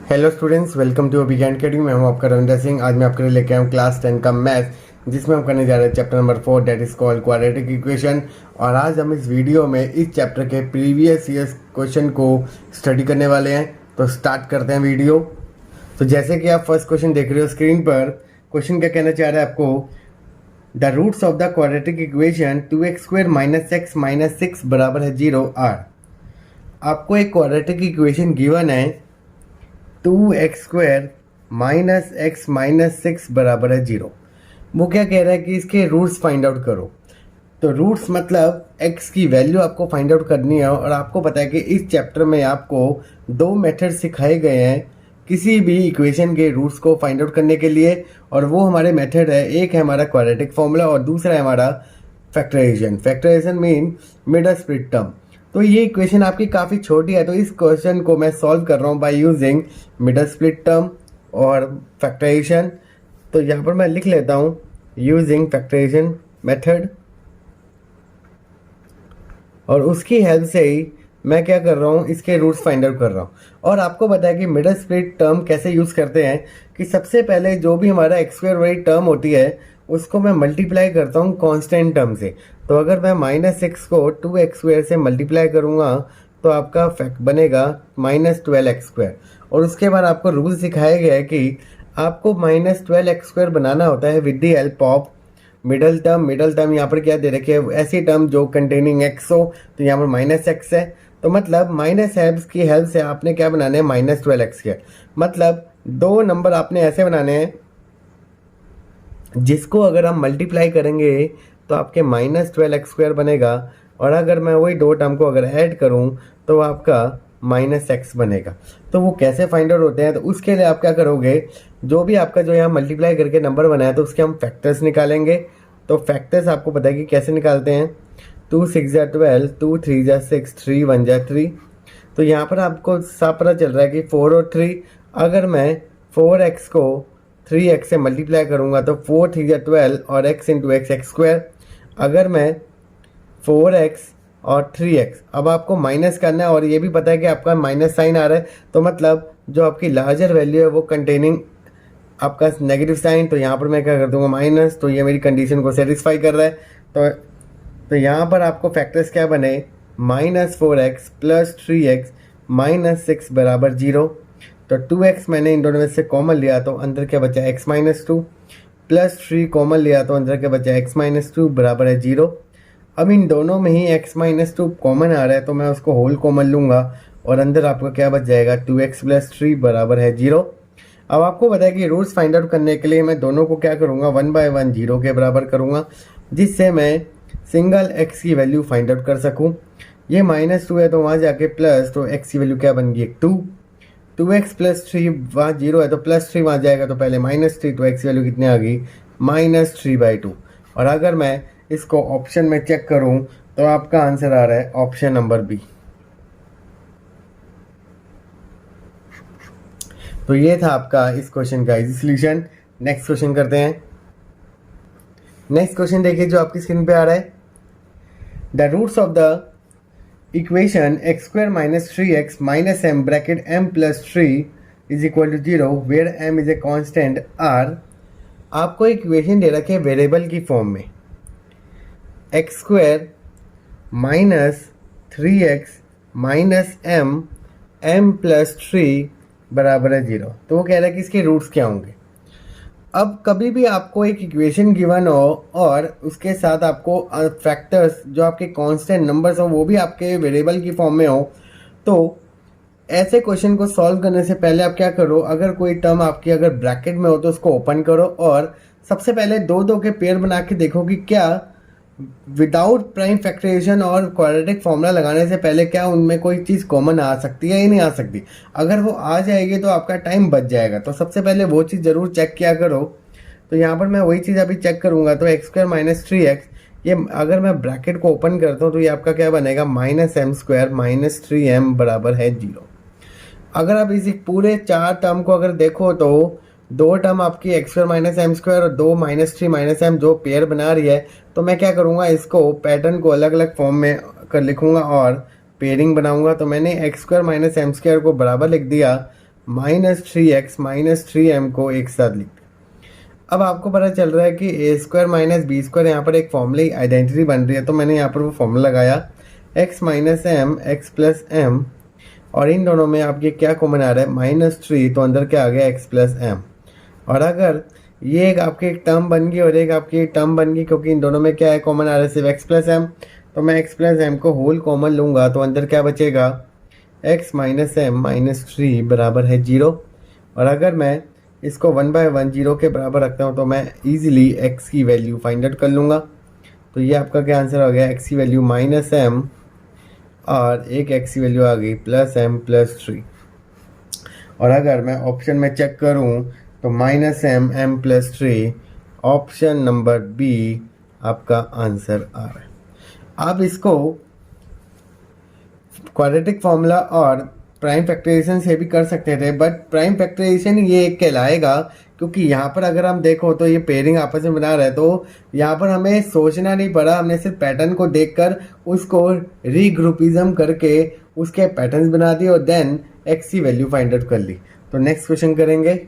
Hello students, welcome to विज्ञान academy. मैं हूं आपका रविंदर सिंह। आज मैं आपके लिए लेके आया हूं क्लास 10 का मैथ, जिसमें हम करने जा रहे हैं chapter number 4, that is called quadratic equation. और आज हम इस वीडियो में इस चैप्टर के प्रीवियस ईयर्स क्वेश्चन को स्टडी करने वाले हैं। तो स्टार्ट करते हैं वीडियो। तो जैसे कि आप फर्स्ट क्वेश्चन देख रहे हो स्क्रीन पर, क्वेश्चन क्या कहना चाह रहा है आपको, the roots of the quadratic equation 2x² - x - 6 बराबर है 0 आर। आपको एक क्वाड्रेटिक इक्वेशन गिवन है 2x² - x - 6 बराबर है 0। वो क्या कह रहा है कि इसके रूट्स फाइंड आउट करो। तो रूट्स मतलब x की वैल्यू आपको फाइंड आउट करनी है। और आपको पता है कि इस चैप्टर में आपको दो मेथड सिखाए गए हैं किसी भी इक्वेशन के रूट्स को फाइंड आउट करने के लिए। और वो हमारे मेथड है, एक है हमारा क्वाड्रेटिक फॉर्मूला और दूसरा है हमारा factorisation. Factorisation mean middle split term. तो ये इक्वेशन आपकी काफ़ी छोटी है, तो इस क्वेश्चन को मैं सॉल्व कर रहा हूँ by using middle split term और फैक्टराइजेशन। तो यहाँ पर मैं लिख लेता हूँ यूजिंग फैक्टराइजेशन मेथड, और उसकी हेल्प से ही मैं क्या कर रहा हूँ, इसके रूट्स फाइंड आउट कर रहा हूँ। और आपको पता है कि मिडल स्प्लिट टर्म कैसे यूज़ करते हैं कि सबसे पहले जो भी हमारा x² वाली टर्म होती है उसको मैं मल्टीप्लाई करता हूँ कांस्टेंट टर्म से। तो अगर मैं -6 को 2x² से मल्टीप्लाई करूँगा तो आपका फैक्ट बनेगा -12x²। और उसके बाद आपको रूल सिखाया गया है कि आपको -12x² बनाना होता है with the help of middle term. Middle term यहाँ पर क्या दे रखी है, ऐसी टर्म जो कंटेनिंग x हो। तो यहाँ पर -x है, तो मतलब माइनस एक्स की हेल्प से आपने क्या बनाने हैं, -12x²। मतलब दो नंबर आपने ऐसे बनाने हैं जिसको अगर हम मल्टीप्लाई करेंगे तो आपके -12x² बनेगा। और अगर मैं वही दो टर्म को अगर ऐड करूं तो आपका -x बनेगा। तो वो कैसे फाइंड आउट होते हैं, तो उसके लिए आप क्या करोगे, जो भी आपका जो यहाँ मल्टीप्लाई करके नंबर बनाया तो उसके हम फैक्टर्स निकालेंगे। तो फैक्टर्स आपको पता है कि कैसे निकालते हैं, 2 6 × 12, 2 3 × 6, 3 1 × 3। तो यहाँ पर आपको साफ पता चल रहा है कि 4 और 3, अगर मैं 4x को 3x से मल्टीप्लाई करूँगा तो 4 3 × 12 और x × x x²। अगर मैं 4x और 3x, अब आपको माइनस करना है और ये भी पता है कि आपका माइनस साइन आ रहा है, तो मतलब जो आपकी लार्जर वैल्यू है वो कंटेनिंग आपका नेगेटिव साइन। तो यहाँ पर मैं क्या कर दूंगा, माइनस। तो ये मेरी कंडीशन को सेटिस्फाई कर रहा है। तो यहाँ पर आपको फैक्टर्स क्या बने, -4x + 3x - 6 बराबर 0। तो 2x मैंने इन दोनों में से कॉमन लिया तो अंदर क्या बचा, x - 2 + 3 कॉमन लिया तो अंदर क्या बचा, x - 2 बराबर है 0। अब इन दोनों में ही x - 2 कॉमन आ रहा है तो मैं उसको होल कॉमन लूँगा और अंदर आपका क्या बच जाएगा, 2x + 3 बराबर है 0। अब आपको पता है कि रूट्स फाइंड आउट करने के लिए मैं दोनों को क्या करूँगा, 1 बाय 1 0 के बराबर करूँगा, जिससे मैं सिंगल x की वैल्यू फाइंड आउट कर सकूँ। ये -2 है तो वहाँ जाके प्लस, तो x की वैल्यू क्या बन गई, 2। 2x + 3 वहाँ 0 है तो +3 वहाँ जाएगा तो पहले -3, तो x की वैल्यू कितनी आ गई, -3/2। और अगर मैं इसको ऑप्शन में चेक करूं तो आपका आंसर आ रहा है ऑप्शन नंबर बी। तो ये था आपका इस क्वेश्चन का इजी सॉल्यूशन। नेक्स्ट क्वेश्चन करते हैं। नेक्स्ट क्वेश्चन देखिए जो आपकी स्क्रीन पे आ रहा है, the roots of the equation x² - 3x - m bracket m + 3 = 0 where m is a constant r। आपको इक्वेशन दे रखे वेरिएबल की फॉर्म में, x² - 3x - m + 3 बराबर है 0। तो वो कह रहा है कि इसके रूट्स क्या होंगे। अब कभी भी आपको एक इक्वेशन गिवन हो और उसके साथ आपको फैक्टर्स जो आपके कांस्टेंट नंबर्स हो वो भी आपके वेरिएबल की फॉर्म में हो, तो ऐसे क्वेश्चन को सॉल्व करने से पहले आप क्या करो, अगर कोई टर्म आपकी अगर ब्रैकेट में हो तो उसको ओपन करो और सबसे पहले दो दो के पेयर बना के देखो कि क्या विदाउट प्राइम फैक्टराइजेशन और क्वाड्रेटिक फॉर्मूला लगाने से पहले क्या उनमें कोई चीज़ कॉमन आ सकती है या नहीं आ सकती। अगर वो आ जाएगी तो आपका टाइम बच जाएगा। तो सबसे पहले वो चीज़ ज़रूर चेक किया करो। तो यहाँ पर मैं वही चीज़ अभी चेक करूँगा। तो x² - 3x, ये अगर मैं ब्रैकेट को ओपन करता हूँ तो ये आपका क्या बनेगा, -m² - 3m बराबर है 0। अगर आप इसी पूरे चार टर्म को अगर देखो तो दो टर्म आपकी x² - m² और दो -3 - m जो पेयर बना रही है, तो मैं क्या करूँगा, इसको पैटर्न को अलग अलग फॉर्म में कर लिखूँगा और पेयरिंग बनाऊँगा। तो मैंने x² - m² को बराबर लिख दिया -3x-3m को एक साथ लिखते हैं। अब आपको पता चल रहा है कि a² - b² यहाँ पर एक फॉर्मूले आइडेंटिटी बन रही है, तो मैंने यहाँ पर वो फॉर्मूला लगाया x - m x + m, और इन दोनों में आपके क्या कॉमन आ रहा है -3, तो अंदर क्या आ गया x + m। और अगर ये एक आपकी एक टर्म बन गई और एक आपकी एक टर्म बन गई, क्योंकि इन दोनों में क्या है कॉमन आ रहा है सिर्फ x + m, तो मैं x + m को होल कॉमन लूँगा, तो अंदर क्या बचेगा x - m - 3 बराबर है 0। और अगर मैं इसको 1/1 0 के बराबर रखता हूँ तो मैं इजीली x की वैल्यू फाइंड आउट कर लूँगा। तो ये आपका क्या आंसर हो गया, x की वैल्यू -m और एक x की वैल्यू आ गई +m + 3। और अगर मैं ऑप्शन में चेक करूँ तो -m m + 3 option number B आपका आंसर आ रहा है। आप इसको क्वाड्रेटिक फॉर्मूला और प्राइम फैक्टराइजेशन से भी कर सकते थे, बट प्राइम फैक्टराइजेशन ये कहलाएगा क्योंकि यहाँ पर अगर हम देखो तो ये पेयरिंग आपस में बना रहा है, तो यहाँ पर हमें सोचना नहीं पड़ा, हमने सिर्फ पैटर्न को देखकर उसको रीग्रुपिज्म करके उसके पैटर्न्स बना दिए और देन एक्स की वैल्यू फाइंड आउट कर ली। तो नेक्स्ट क्वेश्चन करेंगे।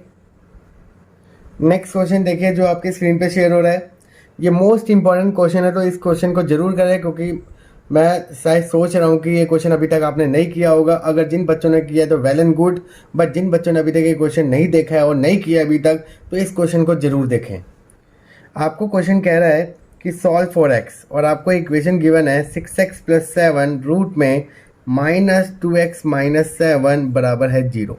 नेक्स्ट क्वेश्चन देखिए जो आपके स्क्रीन पे शेयर हो रहा है, ये मोस्ट इंपॉर्टेंट क्वेश्चन है, तो इस क्वेश्चन को जरूर करें क्योंकि मैं शायद सोच रहा हूँ कि ये क्वेश्चन अभी तक आपने नहीं किया होगा। अगर जिन बच्चों ने किया है तो वेल एंड गुड, बट जिन बच्चों ने अभी तक ये क्वेश्चन नहीं देखा है और नहीं किया अभी तक, तो इस क्वेश्चन को जरूर देखें। आपको क्वेश्चन कह रहा है कि सॉल्व फॉर x, और आपको इक्वेशन गिवन है 6x + 7 रूट में -2x - 7 बराबर है 0।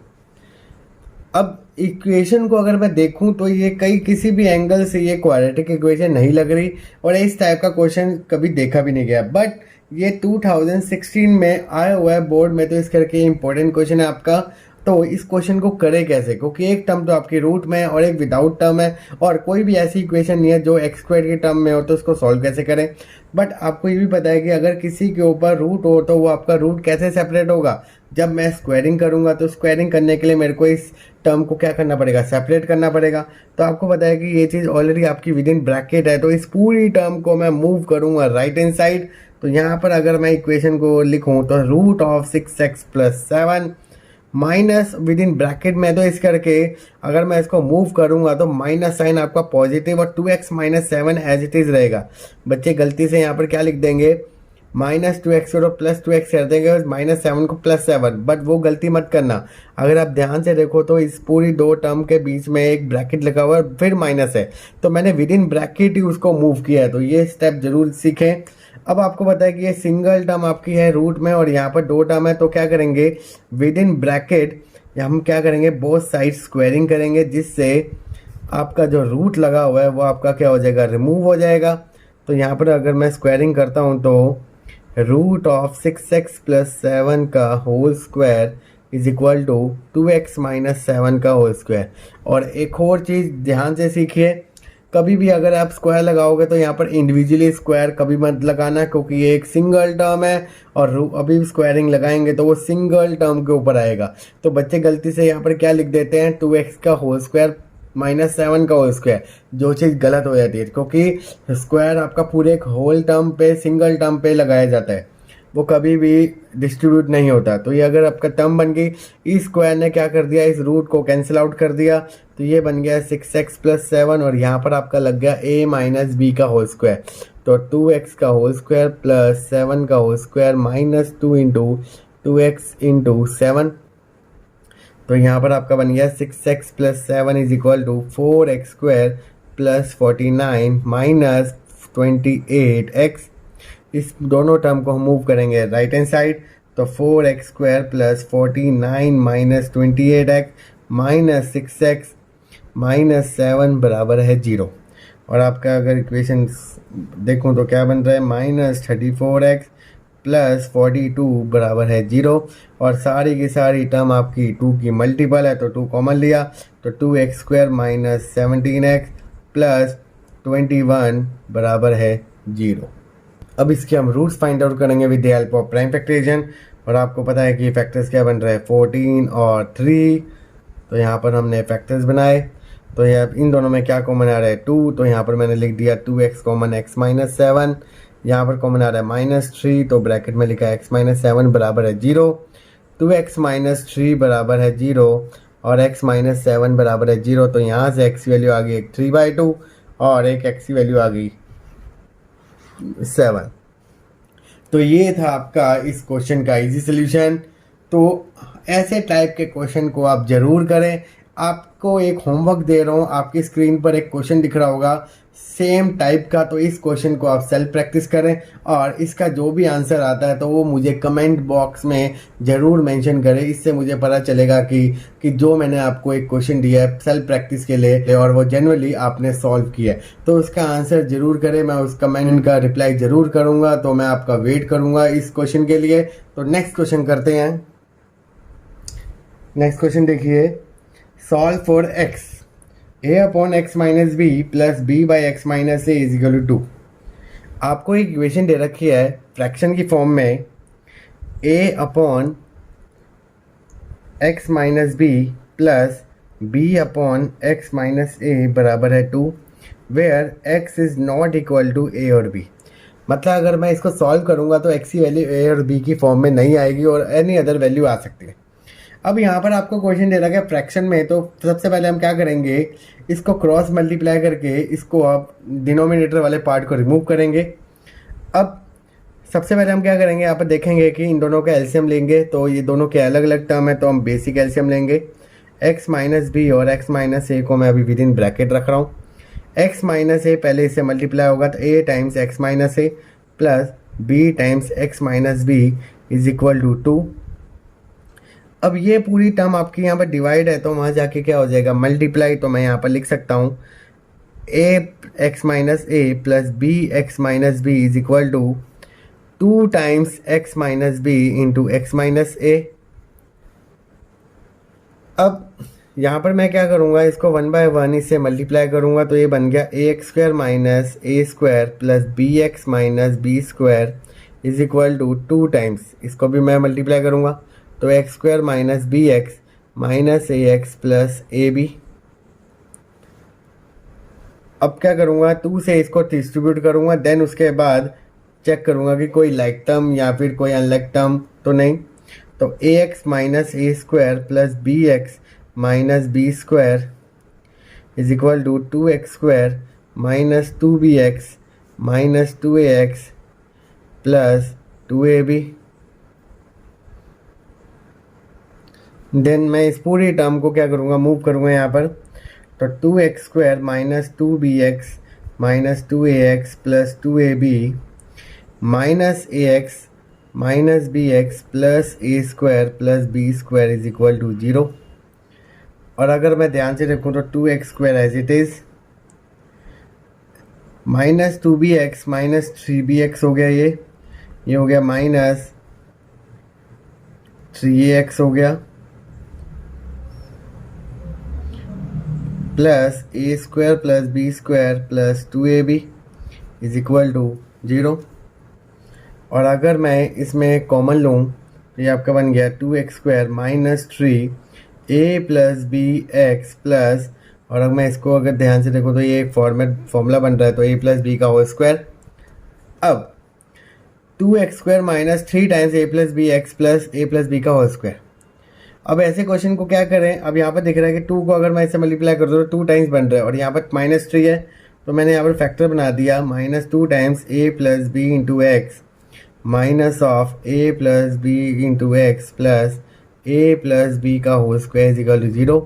अब इक्वेशन को अगर मैं देखूं तो ये किसी भी एंगल से ये क्वाड्रेटिक इक्वेशन नहीं लग रही और इस टाइप का क्वेश्चन कभी देखा भी नहीं गया, बट ये 2016 में आया हुआ है बोर्ड में, तो इस करके इंपॉर्टेंट क्वेश्चन है आपका। तो इस क्वेश्चन को करें कैसे, क्योंकि एक टर्म तो आपकी रूट में और एक विदाउट टर्म है और कोई भी ऐसी इक्वेशन नहीं है जो x² के टर्म में हो, तो उसको सॉल्व कैसे करें। बट आपको ये भी पता है कि अगर किसी के ऊपर रूट हो तो वो आपका रूट कैसे सेपरेट होगा, जब मैं स्क्वायरिंग करूंगा तो स्क्वायरिंग करने के लिए मेरे को इस टर्म को क्या करना पड़ेगा, सेपरेट करना पड़ेगा। तो आपको पता है कि ये चीज़ ऑलरेडी आपकी विद इन ब्रैकेट है, तो इस पूरी टर्म को मैं मूव करूंगा राइट हैंड साइड। तो यहाँ पर अगर मैं इक्वेशन को लिखूँ तो √6x + 7 minus with in bracket में, तो इस करके अगर मैं इसको मूव करूंगा तो माइनस साइन आपका पॉजिटिव और 2x - 7 एज इट इज रहेगा। बच्चे गलती से यहाँ पर क्या लिख देंगे -2x और +2x कर देंगे और -7 को +7, बट वो गलती मत करना। अगर आप ध्यान से देखो तो इस पूरी दो टर्म के बीच में एक ब्रैकेट लगा हुआ है फिर माइनस है, तो मैंने विद इन ब्रैकेट ही उसको मूव किया है, तो ये स्टेप जरूर सीखें। अब आपको पता है कि ये सिंगल टर्म आपकी है रूट में और यहाँ पर दो टर्म है, तो क्या करेंगे विद इन ब्रैकेट हम क्या करेंगे बोथ साइड स्क्वायरिंग करेंगे, जिससे आपका जो रूट लगा हुआ है वो आपका क्या हो जाएगा, रिमूव हो जाएगा। तो यहाँ पर अगर मैं स्क्वायरिंग करता हूँ तो √6x + 7 का whole square is equal to 2x - 7 का होल स्क्वायर। और एक और चीज़ ध्यान से सीखिए, कभी भी अगर आप स्क्वायर लगाओगे तो यहाँ पर इंडिविजुअली स्क्वायर कभी मत लगाना, क्योंकि ये एक सिंगल टर्म है और अभी स्क्वायरिंग लगाएंगे तो वो सिंगल टर्म के ऊपर आएगा। तो बच्चे गलती से यहाँ पर क्या लिख देते हैं 2x का होल स्क्वायर -7 का होल स्क्वायर, जो चीज़ गलत हो जाती है, क्योंकि स्क्वायर आपका पूरे एक होल टर्म पे सिंगल टर्म पे लगाया जाता है, वो कभी भी डिस्ट्रीब्यूट नहीं होता। तो ये अगर आपका टर्म बन गई, इस स्क्वायर ने क्या कर दिया, इस रूट को कैंसिल आउट कर दिया, तो ये बन गया 6x + 7 और यहाँ पर आपका लग गया a - b का होल स्क्वायर। तो 2x का होल स्क्वायर + 7 का होल स्क्वायर -2 × 2x × 7, तो यहाँ पर आपका बन गया 6x + 7 is equal to 4x² + 49 - 28x। इस दोनों टर्म को हम मूव करेंगे राइट हैंड साइड, तो 4x² + 49 - 28x - 6x - 7 बराबर है 0। और आपका अगर इक्वेशन देखूं तो क्या बन रहा है -34x + 42 बराबर है 0। और सारी की सारी टर्म आपकी 2 की मल्टीपल है, तो 2 कॉमन लिया, तो 2x² - 17x + 21 बराबर है 0। अब इसके हम रूट्स फाइंड आउट करेंगे with the help of prime factorisation. और आपको पता है कि फैक्टर्स क्या बन रहा है 14 और 3, तो यहाँ पर हमने फैक्टर्स बनाए, तो यहाँ इन दोनों में क्या कॉमन आ रहा है 2, तो यहाँ पर मैंने लिख दिया 2x कॉमन x - 7, यहाँ पर कॉमन आ रहा है -3, तो ब्रैकेट में लिखा है x - 7 बराबर है 0। 2x - 3 बराबर है 0 और x माइनस 7 बराबर है 0। तो यहाँ से x की वैल्यू आ गई एक 3/2 और एक x की वैल्यू आ गई 7। तो ये था आपका इस क्वेश्चन का इजी सोल्यूशन। तो ऐसे टाइप के क्वेश्चन को आप ज़रूर करें। आपको एक होमवर्क दे रहा हूँ, आपकी स्क्रीन पर एक क्वेश्चन दिख रहा होगा सेम टाइप का। तो इस क्वेश्चन को आप सेल्फ प्रैक्टिस करें और इसका जो भी आंसर आता है तो वो मुझे कमेंट बॉक्स में ज़रूर मेंशन करें। इससे मुझे पता चलेगा कि जो मैंने आपको एक क्वेश्चन दिया है सेल्फ प्रैक्टिस के लिए और वो जनरली आपने सॉल्व किया है, तो उसका आंसर ज़रूर करें। मैं उस कमेंट का रिप्लाई ज़रूर करूँगा। तो मैं आपका वेट करूँगा इस क्वेश्चन के लिए। तो नेक्स्ट क्वेश्चन करते हैं। नेक्स्ट क्वेश्चन देखिए, solve for x a upon x minus b plus b by x minus A is equal to 2। आपको एक इक्वेशन दे रखी है फ्रैक्शन की फॉर्म में a upon x minus b plus b upon x minus a बराबर है 2, where x is not equal to a और b। मतलब अगर मैं इसको सॉल्व करूँगा तो x की वैल्यू a और b की फॉर्म में नहीं आएगी और एनी अदर वैल्यू आ सकती है। अब यहाँ पर आपको क्वेश्चन दे रखा है फ्रैक्शन में, तो सबसे पहले हम क्या करेंगे, इसको क्रॉस मल्टीप्लाई करके इसको आप डिनोमिनेटर वाले पार्ट को रिमूव करेंगे। अब सबसे पहले हम क्या करेंगे, यहाँ पर देखेंगे कि इन दोनों का एलसीएम लेंगे। तो ये दोनों के अलग अलग टर्म है तो हम बेसिक एलसीएम लेंगे। एक्स माइनस बी और एक्स माइनस ए को मैं अभी विद इन ब्रैकेट रख रहा हूँ। एक्स माइनस ए पहले इससे मल्टीप्लाई होगा तो a times x minus a plus b times x minus b is equal to 2। अब ये पूरी टर्म आपकी यहाँ पर डिवाइड है तो वहाँ जाके क्या हो जाएगा, मल्टीप्लाई। तो मैं यहाँ पर लिख सकता हूँ a x minus a plus b x minus b is equal to 2 times x minus b into x minus a. अब यहाँ पर मैं क्या करूँगा, इसको 1/1 इससे मल्टीप्लाई करूँगा तो ये बन गया a x square minus a square plus b x minus b square is equal to 2 times, इसको भी मैं मल्टीप्लाई करूँगा तो x square minus b x minus a x plus a b. अब क्या करूँगा, 2 से इसको डिस्ट्रीब्यूट करूँगा, देन उसके बाद चेक करूँगा कि कोई लाइक टर्म या फिर कोई अनलाइक टर्म तो नहीं। तो a x minus a square plus b x minus b square is equal to 2x square minus 2bx minus 2ax plus 2ab। Then मैं इस पूरी टर्म को क्या करूँगा, मूव करूँगा यहाँ पर। तो 2x square minus 2bx minus 2ax plus 2ab minus ax minus bx plus a square plus b square is equal to 0। और अगर मैं ध्यान से देखूँ तो 2x square as it is minus 2bx minus 3bx हो गया, ये हो गया माइनस 3ax हो गया plus a square plus b square plus 2ab is equal to 0। और अगर मैं इसमें कॉमन लूँ तो ये आपका बन गया 2x square minus 3a plus b x plus, और अगर मैं इसको अगर ध्यान से देखूँ तो ये एक फॉर्मूला बन रहा है तो a प्लस बी का होल स्क्वायर। अब 2x square minus 3 times a plus b x plus a plus b का होल स्क्वायर। अब ऐसे क्वेश्चन को क्या करें, अब यहाँ पर दिख रहा है कि 2 को अगर मैं इससे मल्टीप्लाई कर दूँ तो 2 टाइम्स बन रहा है और यहाँ पर माइनस 3 है तो मैंने यहाँ पर फैक्टर बना दिया minus 2 times a plus b into x minus of a plus b into x plus a plus b का whole square is equal to 0।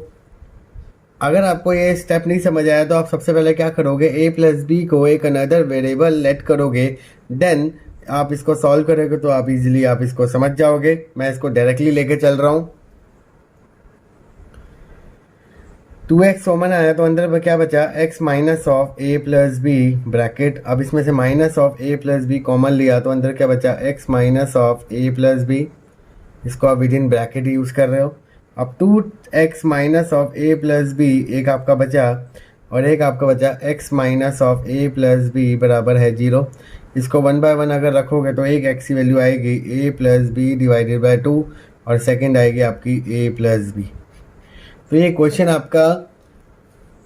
अगर आपको ये स्टेप नहीं समझ आया तो आप सबसे पहले क्या करोगे, a प्लस बी को एक अनदर वेरिएबल लेट करोगे, देन आप इसको सॉल्व करोगे तो आप इजीली आप इसको समझ जाओगे। मैं इसको डायरेक्टली लेके चल रहा हूँ। 2x कॉमन आया तो अंदर क्या बचा, x minus of a plus b bracket. अब इसमें से minus of a plus b common लिया तो अंदर क्या बचा, x minus of a plus b, इसको आप विद इन ब्रैकेट यूज़ कर रहे हो। अब 2x minus of a plus b एक आपका बचा और एक आपका बचा x minus of a plus b बराबर है 0। इसको 1/1 अगर रखोगे तो एक x की वैल्यू आएगी a plus b divided by 2 और सेकेंड आएगी आपकी a प्लस बी। तो ये क्वेश्चन आपका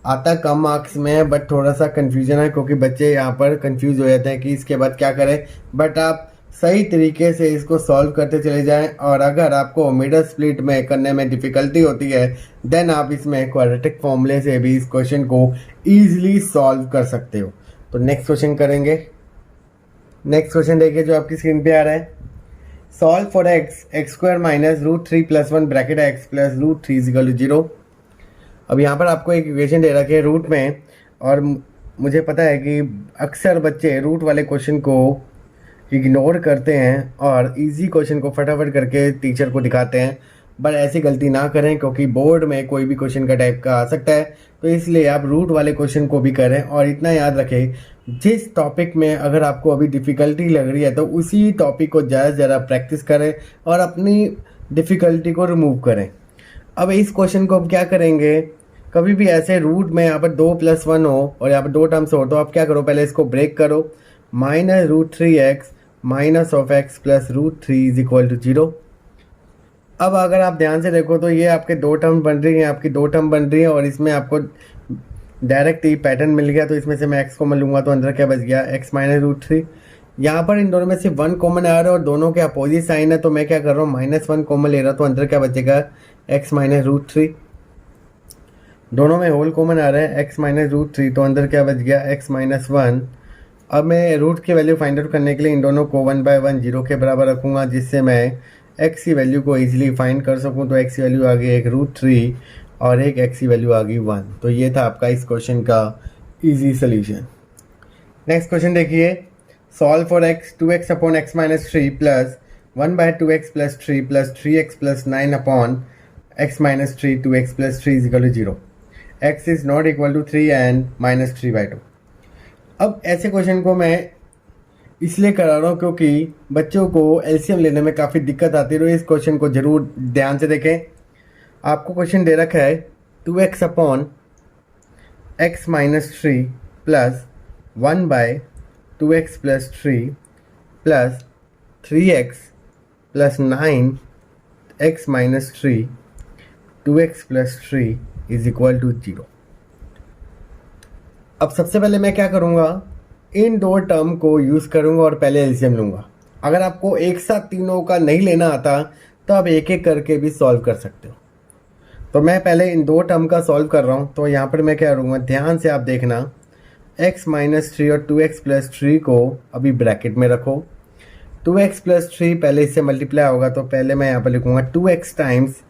आता कम मार्क्स में है बट थोड़ा सा कन्फ्यूजन है क्योंकि बच्चे यहाँ पर कंफ्यूज हो जाते हैं कि इसके बाद क्या करें। बट आप सही तरीके से इसको सॉल्व करते चले जाएं। और अगर आपको मिडल स्प्लिट में करने में डिफ़िकल्टी होती है देन आप इसमें क्वाड्रेटिक फॉर्मूले से भी इस क्वेश्चन को ईजिली सॉल्व कर सकते हो। तो नेक्स्ट क्वेश्चन करेंगे। नेक्स्ट क्वेश्चन देखिए जो आपकी स्क्रीन पे आ रहा है। Solve for x square minus root 3 plus 1 bracket x plus root 3 equal to 0। अब यहाँ पर आपको एक इक्वेशन दे रखी है रूट में, और मुझे पता है कि अक्सर बच्चे रूट वाले क्वेश्चन को इग्नोर करते हैं और इजी क्वेश्चन को फटाफट करके टीचर को दिखाते हैं। बट ऐसी गलती ना करें क्योंकि बोर्ड में कोई भी क्वेश्चन का टाइप का आ सकता है, तो इसलिए आप रूट वाले क्वेश्चन को भी करें। और इतना याद रखें, जिस टॉपिक में अगर आपको अभी डिफ़िकल्टी लग रही है तो उसी टॉपिक को ज़्यादा से ज़्यादा प्रैक्टिस करें और अपनी डिफ़िकल्टी को रिमूव करें। अब इस क्वेश्चन को अब क्या करेंगे, कभी भी ऐसे रूट में यहाँ पर 2 + 1 हो और यहाँ पर 2 टर्म्स हो तो आप क्या करो, पहले इसको ब्रेक करो। Minus root 3x minus of x plus root 3 is equal to 0। अब अगर आप ध्यान से देखो तो ये आपके 2 टर्म बन रही हैं, आपकी 2 टर्म बन रही है और इसमें आपको डायरेक्ट ही पैटर्न मिल गया। तो इसमें से मैं x को लूँगा तो अंदर क्या बच गया, x माइनस रूट 3। यहाँ पर इन दोनों में से 1 कॉमन आ रहा है और दोनों के अपोजिट साइन है, तो मैं क्या कर रहा हूँ, -1 कॉमन ले रहा हूँ, तो अंदर क्या बचेगा, x माइनस रूट 3। दोनों में होल कॉमन आ रहा है, x माइनस रूट 3, तो अंदर क्या बच गया, x माइनस 1। अब मैं रूट की वैल्यू फाइंड आउट करने के लिए इन दोनों को 1/1 0 के बराबर रखूँगा, जिससे मैं x की वैल्यू को इजीली फाइंड कर सकूँ। तो x की वैल्यू आ गई एक रूट 3 और एक x की वैल्यू आ गई 1। तो ये था आपका इस क्वेश्चन का इजी सोल्यूशन। नेक्स्ट क्वेश्चन देखिए। Solve for x 2x upon x minus 3 plus 1/2x plus 3 plus 3x plus 9 upon x minus 3 2x plus 3 is equal to 0। x is not equal to 3 and -3/2। अब ऐसे question को मैं इसलिए करा रहा हूँ क्योंकि बच्चों को एलसीएम लेने में काफ़ी दिक्कत आती है, तो इस क्वेश्चन को ज़रूर ध्यान से देखें। आपको क्वेश्चन दे रखा है 2x upon x minus 3 plus 1/2x plus 3 plus 3x plus 9x minus 3 2x plus 3 is equal to 0। अब सबसे पहले मैं क्या करूँगा, इन 2 टर्म को यूज़ करूँगा और पहले एलसीएम लूँगा। अगर आपको एक साथ तीनों का नहीं लेना आता तो आप एक एक करके भी सॉल्व कर सकते हो। तो मैं पहले इन 2 टर्म का सॉल्व कर रहा हूँ। तो यहाँ पर मैं क्या करूँगा, ध्यान से आप देखना, x माइनस 3 और 2x प्लस 3 को अभी ब्रैकेट में रखो। 2x प्लस 3 पहले इससे मल्टीप्लाई होगा, तो पहले मैं यहाँ पर लिखूँगा 2x टाइम्स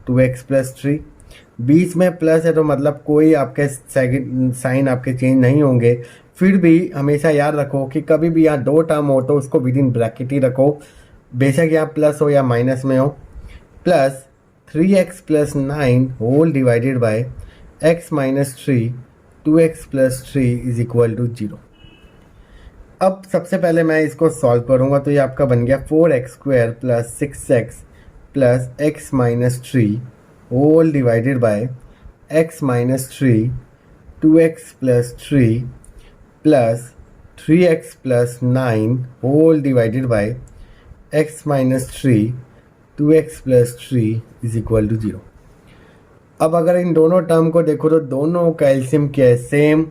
2x प्लस 3। बीच में प्लस है तो मतलब कोई आपके साइन आपके चेंज नहीं होंगे। फिर भी हमेशा याद रखो कि कभी भी यहाँ 2 टर्म हो तो उसको विद इन ब्रैकेट ही रखो, बेशक यहाँ प्लस हो या माइनस में हो। Plus 3x plus 9 whole divided by x minus 3 2x plus 3 is equal to 0। अब सबसे पहले मैं इसको सॉल्व करूँगा, तो ये आपका बन गया 4x² plus 6x plus x minus 3 whole divided by x minus 3 2x plus 3 plus 3x plus 9 whole divided by x minus 3 2x plus 3 is equal to 0। अब अगर इन दोनों टर्म को देखो तो दोनों का एलसीएम क्या है, सेम,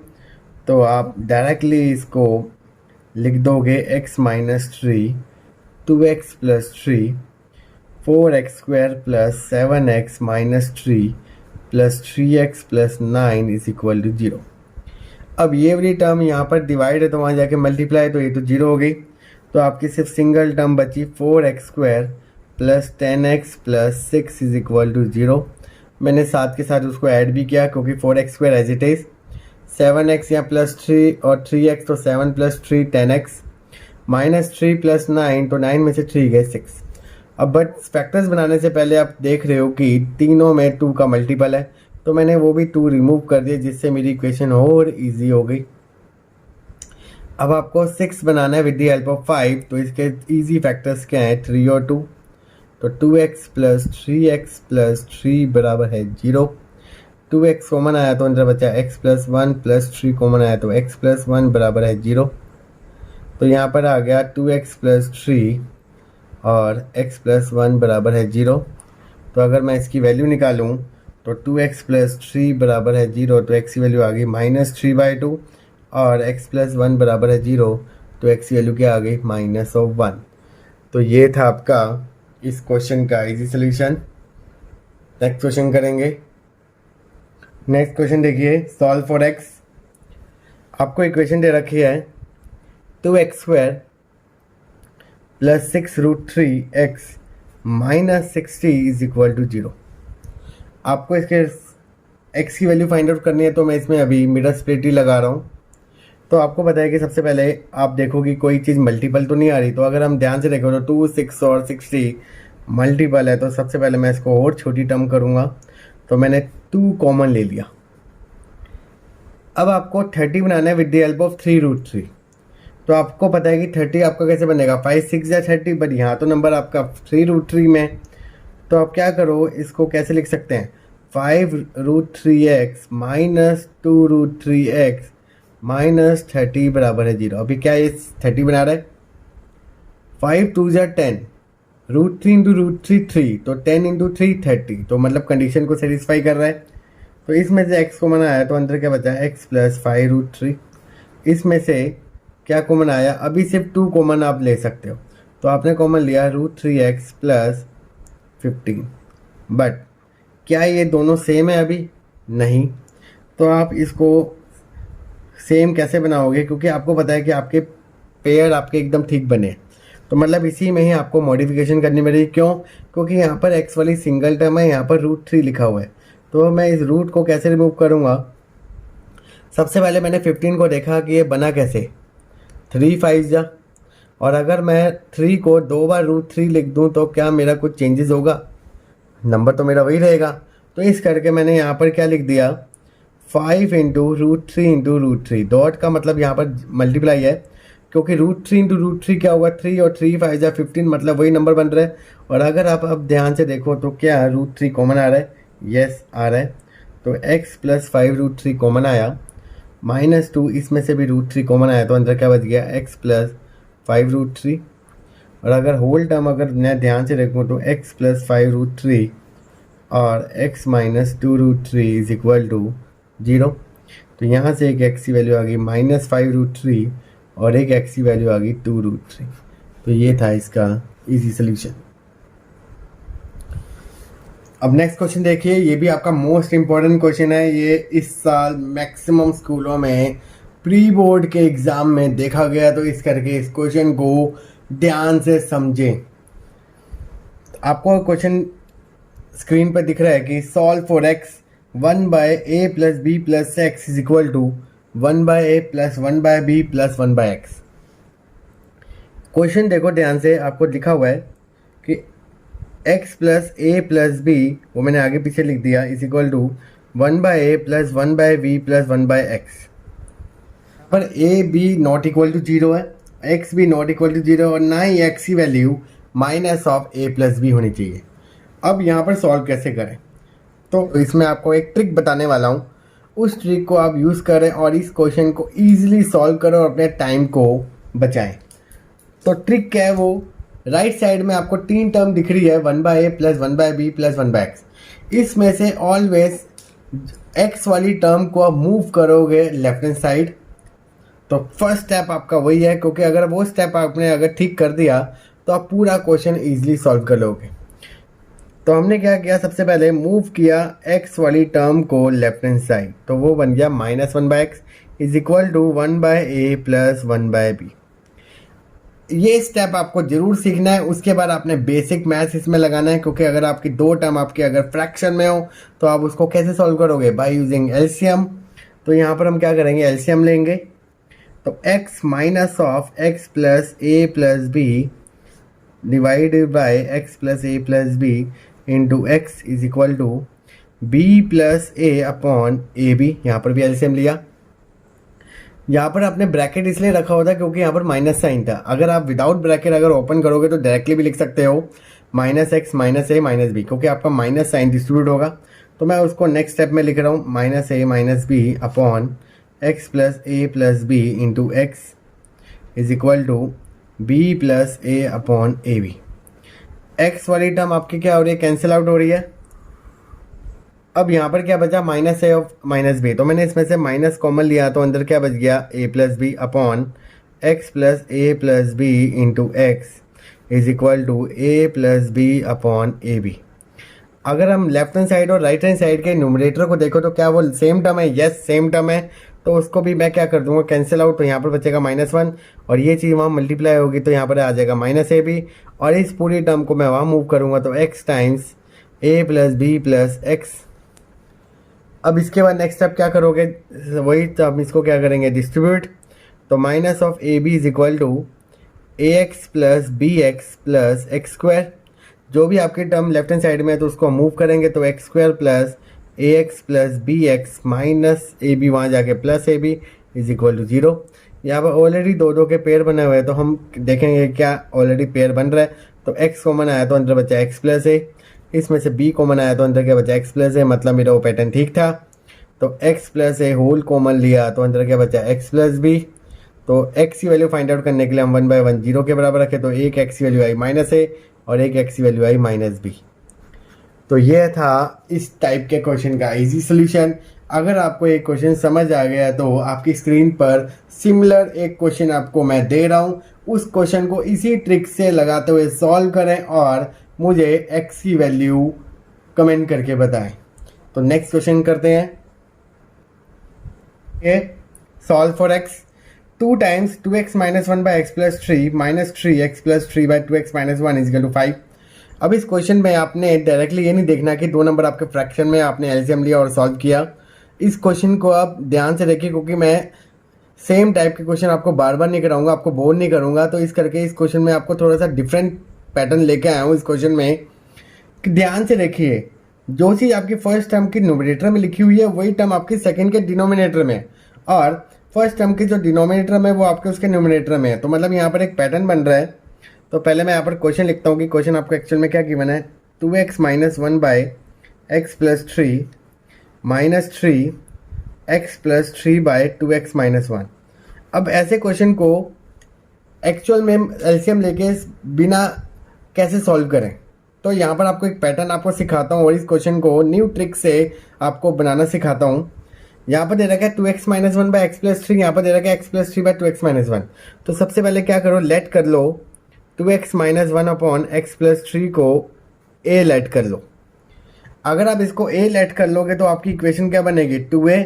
तो आप डायरेक्टली इसको लिख दोगे x minus 3 2x plus 3 4x² plus 7x minus 3 plus 3x plus 9 is equal to 0। अब ये वाली टर्म यहाँ पर डिवाइड है तो वहाँ जाके मल्टीप्लाई, तो ये तो 0 हो गई। तो आपकी सिर्फ सिंगल टर्म बची 4x² plus 10x plus 6 is equal to 0। मैंने साथ के साथ उसको ऐड भी किया क्योंकि 4x² as it is, 7x यहाँ प्लस 3 और 3x, तो 7 प्लस 3 10x माइनस 3 प्लस 9, तो 9 में से 3 गए 6। अब बट फैक्टर्स बनाने से पहले आप देख रहे हो कि तीनों में 2 का मल्टीपल है, तो मैंने वो भी 2 रिमूव कर दिया, जिससे मेरी इक्वेशन और इजी हो गई। अब आपको 6 बनाना है विद द हेल्प ऑफ 5, तो इसके इजी फैक्टर्स क्या हैं, 3 और 2, तो 2x प्लस 3x प्लस 3 बराबर है 0। 2x कॉमन आया तो अंदर बचा x प्लस 1 प्लस 3 कॉमन आया तो x प्लस 1 बराबर है 0। तो यहाँ पर आ गया 2x प्लस 3 और x प्लस 1 बराबर है 0। तो अगर मैं इसकी वैल्यू निकालूँ तो 2x प्लस 3 बराबर है 0, तो x की वैल्यू आ गई -3/2 और x प्लस 1 बराबर है 0, तो x की वैल्यू क्या आ गई -1। तो ये था आपका इस क्वेश्चन का इजी सोल्यूशन। नेक्स्ट क्वेश्चन करेंगे। नेक्स्ट क्वेश्चन देखिए, सॉल्व फॉर एक्स। आपको इक्वेशन दे रखी है 2x² plus 6√3x minus 60 is equal to 0। आपको इसके x की वैल्यू फाइंड आउट करनी है, तो मैं इसमें अभी मिरर स्प्लिट ही लगा रहा हूँ। तो आपको पता है कि सबसे पहले आप देखो कि कोई चीज़ मल्टीपल तो नहीं आ रही। तो अगर हम ध्यान से देखो तो 2, 6 और 60 मल्टीपल है, तो सबसे पहले मैं इसको और छोटी टर्म करूँगा। तो मैंने 2 कॉमन ले लिया। अब आपको 30 बनाना है विद द हेल्प ऑफ 3√3। तो आपको पता है कि 30 आपका कैसे बनेगा, 5, 6 या 30, बट यहाँ तो नंबर आपका 3√3 में। तो आप क्या करो, इसको कैसे लिख सकते हैं, 5√3x माइनस 2√3x माइनस 30 बराबर है 0। अभी क्या ये 30 बना रहा है, 5 2 या 10, √3 इंटू √3 3, तो 10 इंटू 3 30, तो मतलब कंडीशन को सेटिस्फाई कर रहा है। तो इसमें से x कॉमन आया, तो अंदर क्या बचा, x प्लस 5√3। इसमें से क्या कॉमन आया, अभी सिर्फ 2 कॉमन आप ले सकते हो। तो आपने कॉमन लिया √3x प्लस 15। बट क्या ये दोनों सेम है, अभी नहीं। तो आप इसको सेम कैसे बनाओगे, क्योंकि आपको पता है कि आपके पेयर आपके एकदम ठीक बने। तो मतलब इसी में ही आपको मॉडिफिकेशन करनी पड़ेगी। क्यों, क्योंकि यहाँ पर x वाली सिंगल टर्म है, यहाँ पर √3 लिखा हुआ है। तो मैं इस रूट को कैसे रिमूव करूँगा, सबसे पहले मैंने 15 को देखा कि ये बना कैसे, 3 5 जा, और अगर मैं 3 को 2 बार √3 लिख दूँ तो क्या मेरा कुछ चेंजेस होगा, नंबर तो मेरा वही रहेगा। तो इस करके मैंने यहाँ पर क्या लिख दिया, 5 इंटू √3 इंटू √3। डॉट का मतलब यहाँ पर मल्टीप्लाई है, क्योंकि √3 इंटू √3 क्या होगा, 3 और 3 5 जा 15, मतलब वही नंबर बन रहा है। और अगर आप अब ध्यान से देखो तो क्या √3 कॉमन आ रहा है, यस आ रहा है। तो x प्लस 5√3 कॉमन आया, माइनस 2, इसमें से भी √3 कॉमन आया, तो अंदर क्या बच गया, x प्लस 5√3। और अगर होल टर्म अगर मैं ध्यान से देखूँ तो x प्लस 5√3 और x minus 2√3 is equal to 0। तो यहाँ से एक x की वैल्यू आ गई माइनस 5√3 और एक x की वैल्यू आ गई 2√3। तो ये था इसका इजी सोल्यूशन। अब नेक्स्ट क्वेश्चन देखिए, ये भी आपका मोस्ट इम्पॉर्टेंट क्वेश्चन है। ये इस साल मैक्सिमम स्कूलों में प्री बोर्ड के एग्ज़ाम में देखा गया। तो इस करके इस क्वेश्चन को ध्यान से समझें। आपको क्वेश्चन स्क्रीन पर दिख रहा है कि solve for x 1/a plus b plus x is equal to 1/a plus 1/b plus 1/x। Question देखो ध्यान से, आपको लिखा हुआ है कि x plus a plus b, वो मैंने आगे पीछे लिख दिया, is equal to 1/a plus 1/b plus 1/x। पर a b not equal to 0 है, x भी नॉट इक्वल टू 0, और ना ही x की value minus of a plus b होनी चाहिए। अब यहाँ पर सॉल्व कैसे करें, तो इसमें आपको एक ट्रिक बताने वाला हूँ। उस ट्रिक को आप यूज़ करें और इस क्वेश्चन को ईजिली सॉल्व करें और अपने टाइम को बचाएं। तो ट्रिक क्या है, वो राइट साइड में आपको 3 टर्म दिख रही है, 1/a plus 1/b plus 1/x। इसमें से ऑलवेज x वाली टर्म को आप मूव करोगे लेफ्ट हैंड साइड। तो फर्स्ट स्टेप आपका वही है, क्योंकि अगर वो स्टेप आपने अगर ठीक कर दिया तो आप पूरा क्वेश्चन ईजिली सॉल्व कर लोगे। तो हमने क्या किया, सबसे पहले मूव किया x वाली टर्म को लेफ्ट हैंड साइड, तो वो बन गया minus 1/x is equal to 1/a plus 1/b। ये स्टेप आपको जरूर सीखना है। उसके बाद आपने बेसिक मैथ्स इसमें लगाना है, क्योंकि अगर आपकी 2 टर्म आपकी अगर फ्रैक्शन में हो तो आप उसको कैसे सॉल्व करोगे, बाय यूजिंग एलसीएम। तो यहाँ पर हम क्या करेंगे, एलसीएम लेंगे। तो x minus of x plus a plus b divided by x plus a plus b into x is equal to b plus a upon a b. यहाँ पर भी एलसीएम लिया। यहाँ पर आपने ब्रैकेट इसलिए रखा होता है क्योंकि यहाँ पर माइनस साइन था। अगर आप विदाउट ब्रैकेट अगर ओपन करोगे तो डायरेक्टली भी लिख सकते हो minus x minus a minus B, क्योंकि आपका माइनस साइन डिस्ट्रीब्यूट होगा। तो मैं उसको नेक्स्ट स्टेप में लिख रहा हूँ minus a minus b upon x plus a plus b into x is equal to b plus a upon a b. X वाली टर्म आपकी क्या हो रही है, कैंसिल आउट हो रही है। अब यहाँ पर क्या बचा, minus a of minus b. तो मैंने इसमें से माइनस कॉमन लिया, तो अंदर क्या बच गया, a plus b upon x plus a plus b into x is equal to a plus b upon a b. अगर हम लेफ्ट हैंड साइड और राइट हैंड साइड के न्यूमरेटर को देखो तो क्या वो सेम टर्म है? यस सेम टर्म है। तो उसको भी मैं क्या कर दूंगा, कैंसिल आउट। तो यहाँ पर बचेगा -1 और ये चीज़ वहाँ मल्टीप्लाई होगी तो यहाँ पर आ जाएगा -ab और इस पूरी टर्म को मैं वहाँ मूव करूँगा तो x times a plus b plus x. अब इसके बाद नेक्स्ट स्टेप क्या करोगे, वही तो हम इसको क्या करेंगे, डिस्ट्रीब्यूट। तो minus of a b is equal to a x plus b x plus x square. जो भी आपकी टर्म लेफ्ट हैंड साइड में है तो उसको मूव करेंगे तो x square plus a x plus b x minus a b वहाँ जाके plus a b is equal to 0। यहाँ पर ऑलरेडी दो दो के पेयर बने हुए हैं तो हम देखेंगे क्या ऑलरेडी पेयर बन रहा है। तो x कॉमन आया तो अंदर बचा x प्लस ए, इसमें से b कॉमन आया तो अंदर क्या बचा x प्लस ए, मतलब मेरा वो पैटर्न ठीक था। तो x प्लस ए होल कॉमन लिया तो अंदर क्या बचा x प्लस बी। तो x की वैल्यू फाइंड आउट करने के लिए हम 1/1 0 के बराबर रखे तो एक x की वैल्यू आई -a और एक x की वैल्यू आई -b। तो ये था इस टाइप के क्वेश्चन का इजी सोल्यूशन। अगर आपको एक क्वेश्चन समझ आ गया तो आपकी स्क्रीन पर सिमिलर एक क्वेश्चन आपको मैं दे रहा हूँ, उस क्वेश्चन को इसी ट्रिक से लगाते हुए सॉल्व करें और मुझे x की वैल्यू कमेंट करके बताएं। तो नेक्स्ट क्वेश्चन करते हैं। Solve for x 2 times 2x minus 1 by x plus 3 minus 3x plus 3 by 2x minus 1 is equal to 5। अब इस क्वेश्चन में आपने डायरेक्टली ये नहीं देखना कि दो नंबर आपके फ्रैक्शन में आपने एलसीएम लिया और सॉल्व किया। इस क्वेश्चन को आप ध्यान से देखिए क्योंकि मैं सेम टाइप के क्वेश्चन आपको बार बार नहीं कराऊंगा, आपको बोर नहीं करूंगा। तो इस करके इस क्वेश्चन में आपको थोड़ा सा डिफरेंट पैटर्न लेके आया हूँ इस क्वेश्चन में कि ध्यान से देखिए, जो चीज़ आपकी फर्स्ट टर्म की न्यूमरेटर में लिखी हुई है वही टर्म आपकी सेकेंड के डिनोमिनेटर में, और फर्स्ट टर्म की जो डिनोमिनेटर में वो आपके उसके न्यूमरेटर में है। तो मतलब यहाँ पर एक पैटर्न बन रहा है। तो पहले मैं यहाँ पर क्वेश्चन लिखता हूँ कि क्वेश्चन आपको एक्चुअल में क्या गिवन है, 2x minus 1 by x plus 3 minus 3x plus 3 by 2x minus 1। अब ऐसे क्वेश्चन को एक्चुअल में एलसीएम लेके बिना कैसे सॉल्व करें, तो यहाँ पर आपको एक पैटर्न आपको सिखाता हूँ और इस क्वेश्चन को न्यू ट्रिक से आपको बनाना सिखाता हूँ। यहाँ पर दे रखा है 2x minus 1 by x plus 3, यहाँ पर दे रखा है x plus 3 by 2x minus 1। तो सबसे पहले क्या करो, लेट कर लो 2x minus 1 upon x plus 3 को a लेट कर लो। अगर आप इसको a लेट कर लोगे तो आपकी इक्वेशन क्या बनेगी, 2a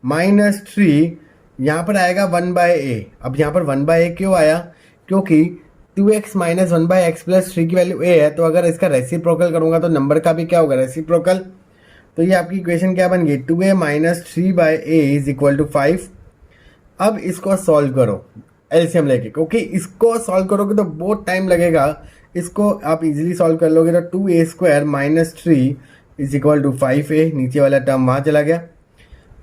माइनस 3 यहाँ पर आएगा 1/a। अब यहाँ पर 1/a क्यों आया, क्योंकि 2x minus 1 by x plus 3 की वैल्यू a है। तो अगर इसका रेसिप्रोकल करूँगा तो नंबर का भी क्या होगा, रेसिप्रोकल। तो ये आपकी इक्वेशन क्या बन गई, 2a minus 3/a is equal to 5। अब इसको सॉल्व करो एलसीएम लेके, क्योंकि इसको सॉल्व करोगे तो बहुत टाइम लगेगा। इसको आप इजीली सॉल्व कर लोगे तो 2a square minus 3 is equal to 5a, नीचे वाला टर्म वहाँ चला गया।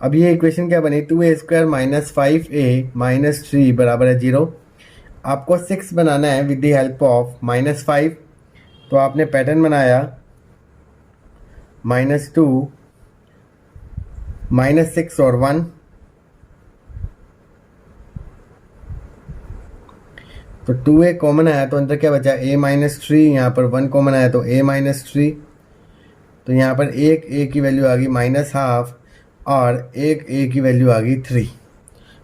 अब ये इक्वेशन क्या बनी, 2a square minus 5a minus 3 बराबर है 0। आपको 6 बनाना है विद द हेल्प ऑफ -5। तो आपने पैटर्न बनाया -2 -6 और 1। तो 2a कॉमन आया तो अंदर क्या बचा, a माइनस 3, यहाँ पर 1 कॉमन आया तो a माइनस 3। तो यहाँ पर एक a की वैल्यू आ गई -12 और एक a की वैल्यू आ गई 3।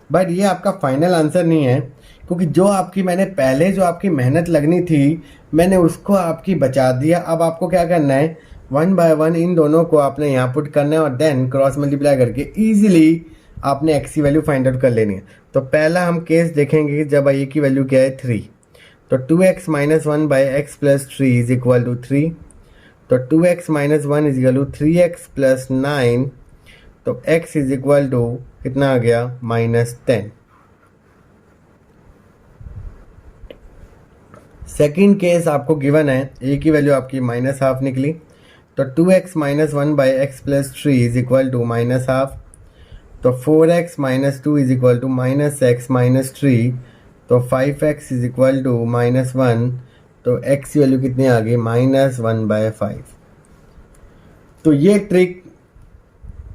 बट ये आपका फाइनल आंसर नहीं है, क्योंकि जो आपकी मैंने पहले जो आपकी मेहनत लगनी थी मैंने उसको आपकी बचा दिया। अब आपको क्या करना है, 1/1 इन दोनों को आपने यहाँ पुट करना है और देन क्रॉस मल्टीप्लाई करके ईजिली आपने x की वैल्यू फाइंड आउट कर लेनी है। तो पहला हम केस देखेंगे कि जब a की वैल्यू क्या है 3, तो 2x minus 1 by x plus 3 is equal to 3। तो 2x minus 1 is equal to 3x plus 9। तो x इज इक्वल टू कितना आ गया, -10। सेकेंड केस आपको गिवन है, a की वैल्यू आपकी -12 निकली। तो 2x minus 1 by x plus 3 is equal to -12। तो 4x minus 2 is equal to -x minus 3। तो 5x इज इक्वल टू -1। तो x की वैल्यू कितनी आ गई, -1/5। तो ये ट्रिक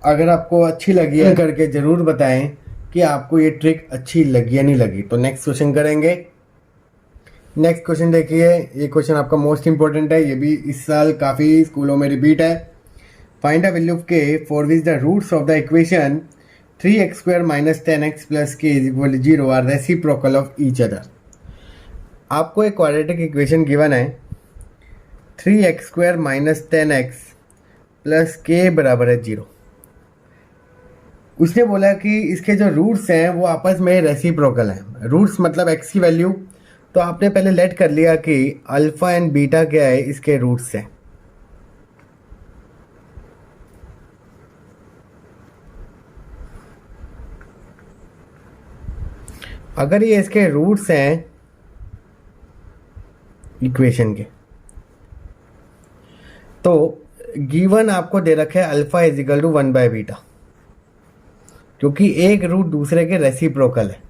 अगर आपको अच्छी लगी है करके ज़रूर बताएं कि आपको ये ट्रिक अच्छी लगी या नहीं लगी। तो नेक्स्ट क्वेश्चन करेंगे। नेक्स्ट क्वेश्चन देखिए, ये क्वेश्चन आपका मोस्ट इंपॉर्टेंट है, ये भी इस साल काफ़ी स्कूलों में रिपीट है। Find the value of k for which the roots of the equation 3x² minus 10x plus k is equal to 0 are reciprocal of each other. आपको एक क्वाड्रेटिक इक्वेशन गिवन है 3x² माइनस 10x प्लस के बराबर है 0। उसने बोला कि इसके जो रूट्स हैं वो आपस में रेसिप्रोकल हैं। रूट्स मतलब x की वैल्यू, तो आपने पहले लेट कर लिया कि अल्फ़ा एंड बीटा क्या है, इसके रूट्स हैं। अगर ये इसके रूट्स हैं इक्वेशन के, तो गिवन आपको दे रखा है अल्फ़ा इज इक्वल टू 1/बीटा, क्योंकि एक रूट दूसरे के रेसिप्रोकल है।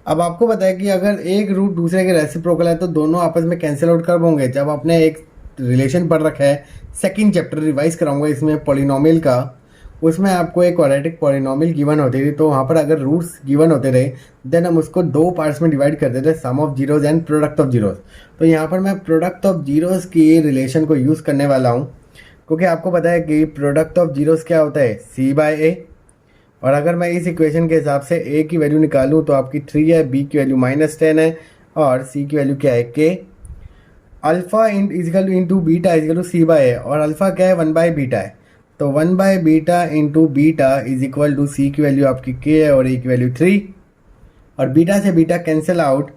अब आपको पता है कि अगर एक रूट दूसरे के रेसिप्रोकल है तो दोनों आपस में कैंसिल आउट कब होंगे, जब आपने एक रिलेशन पढ़ रखा है, सेकंड चैप्टर रिवाइज कराऊंगा इसमें पॉलिनोमियल का, उसमें आपको एक क्वाड्रेटिक पॉलिनोमियल गिवन होती थी, तो वहाँ पर अगर रूट्स गिवन होते रहे देन हम उसको दो पार्ट्स में डिवाइड करते थे, sum of zeros and product of zeros. तो यहाँ पर मैं प्रोडक्ट ऑफ जीरोज की रिलेशन को यूज़ करने वाला हूँ, क्योंकि आपको पता है कि प्रोडक्ट ऑफ जीरोज क्या होता है, c/a। और अगर मैं इस इक्वेशन के हिसाब से a की वैल्यू निकालूं तो आपकी 3 है, b की वैल्यू -10 है और c की वैल्यू क्या है k। Alpha is equal into beta is equal to c/a, और अल्फ़ा क्या है 1/बीटा है, तो 1/बीटा into beta is equal to c की वैल्यू आपकी k है और a की वैल्यू 3, और बीटा से बीटा कैंसिल आउट,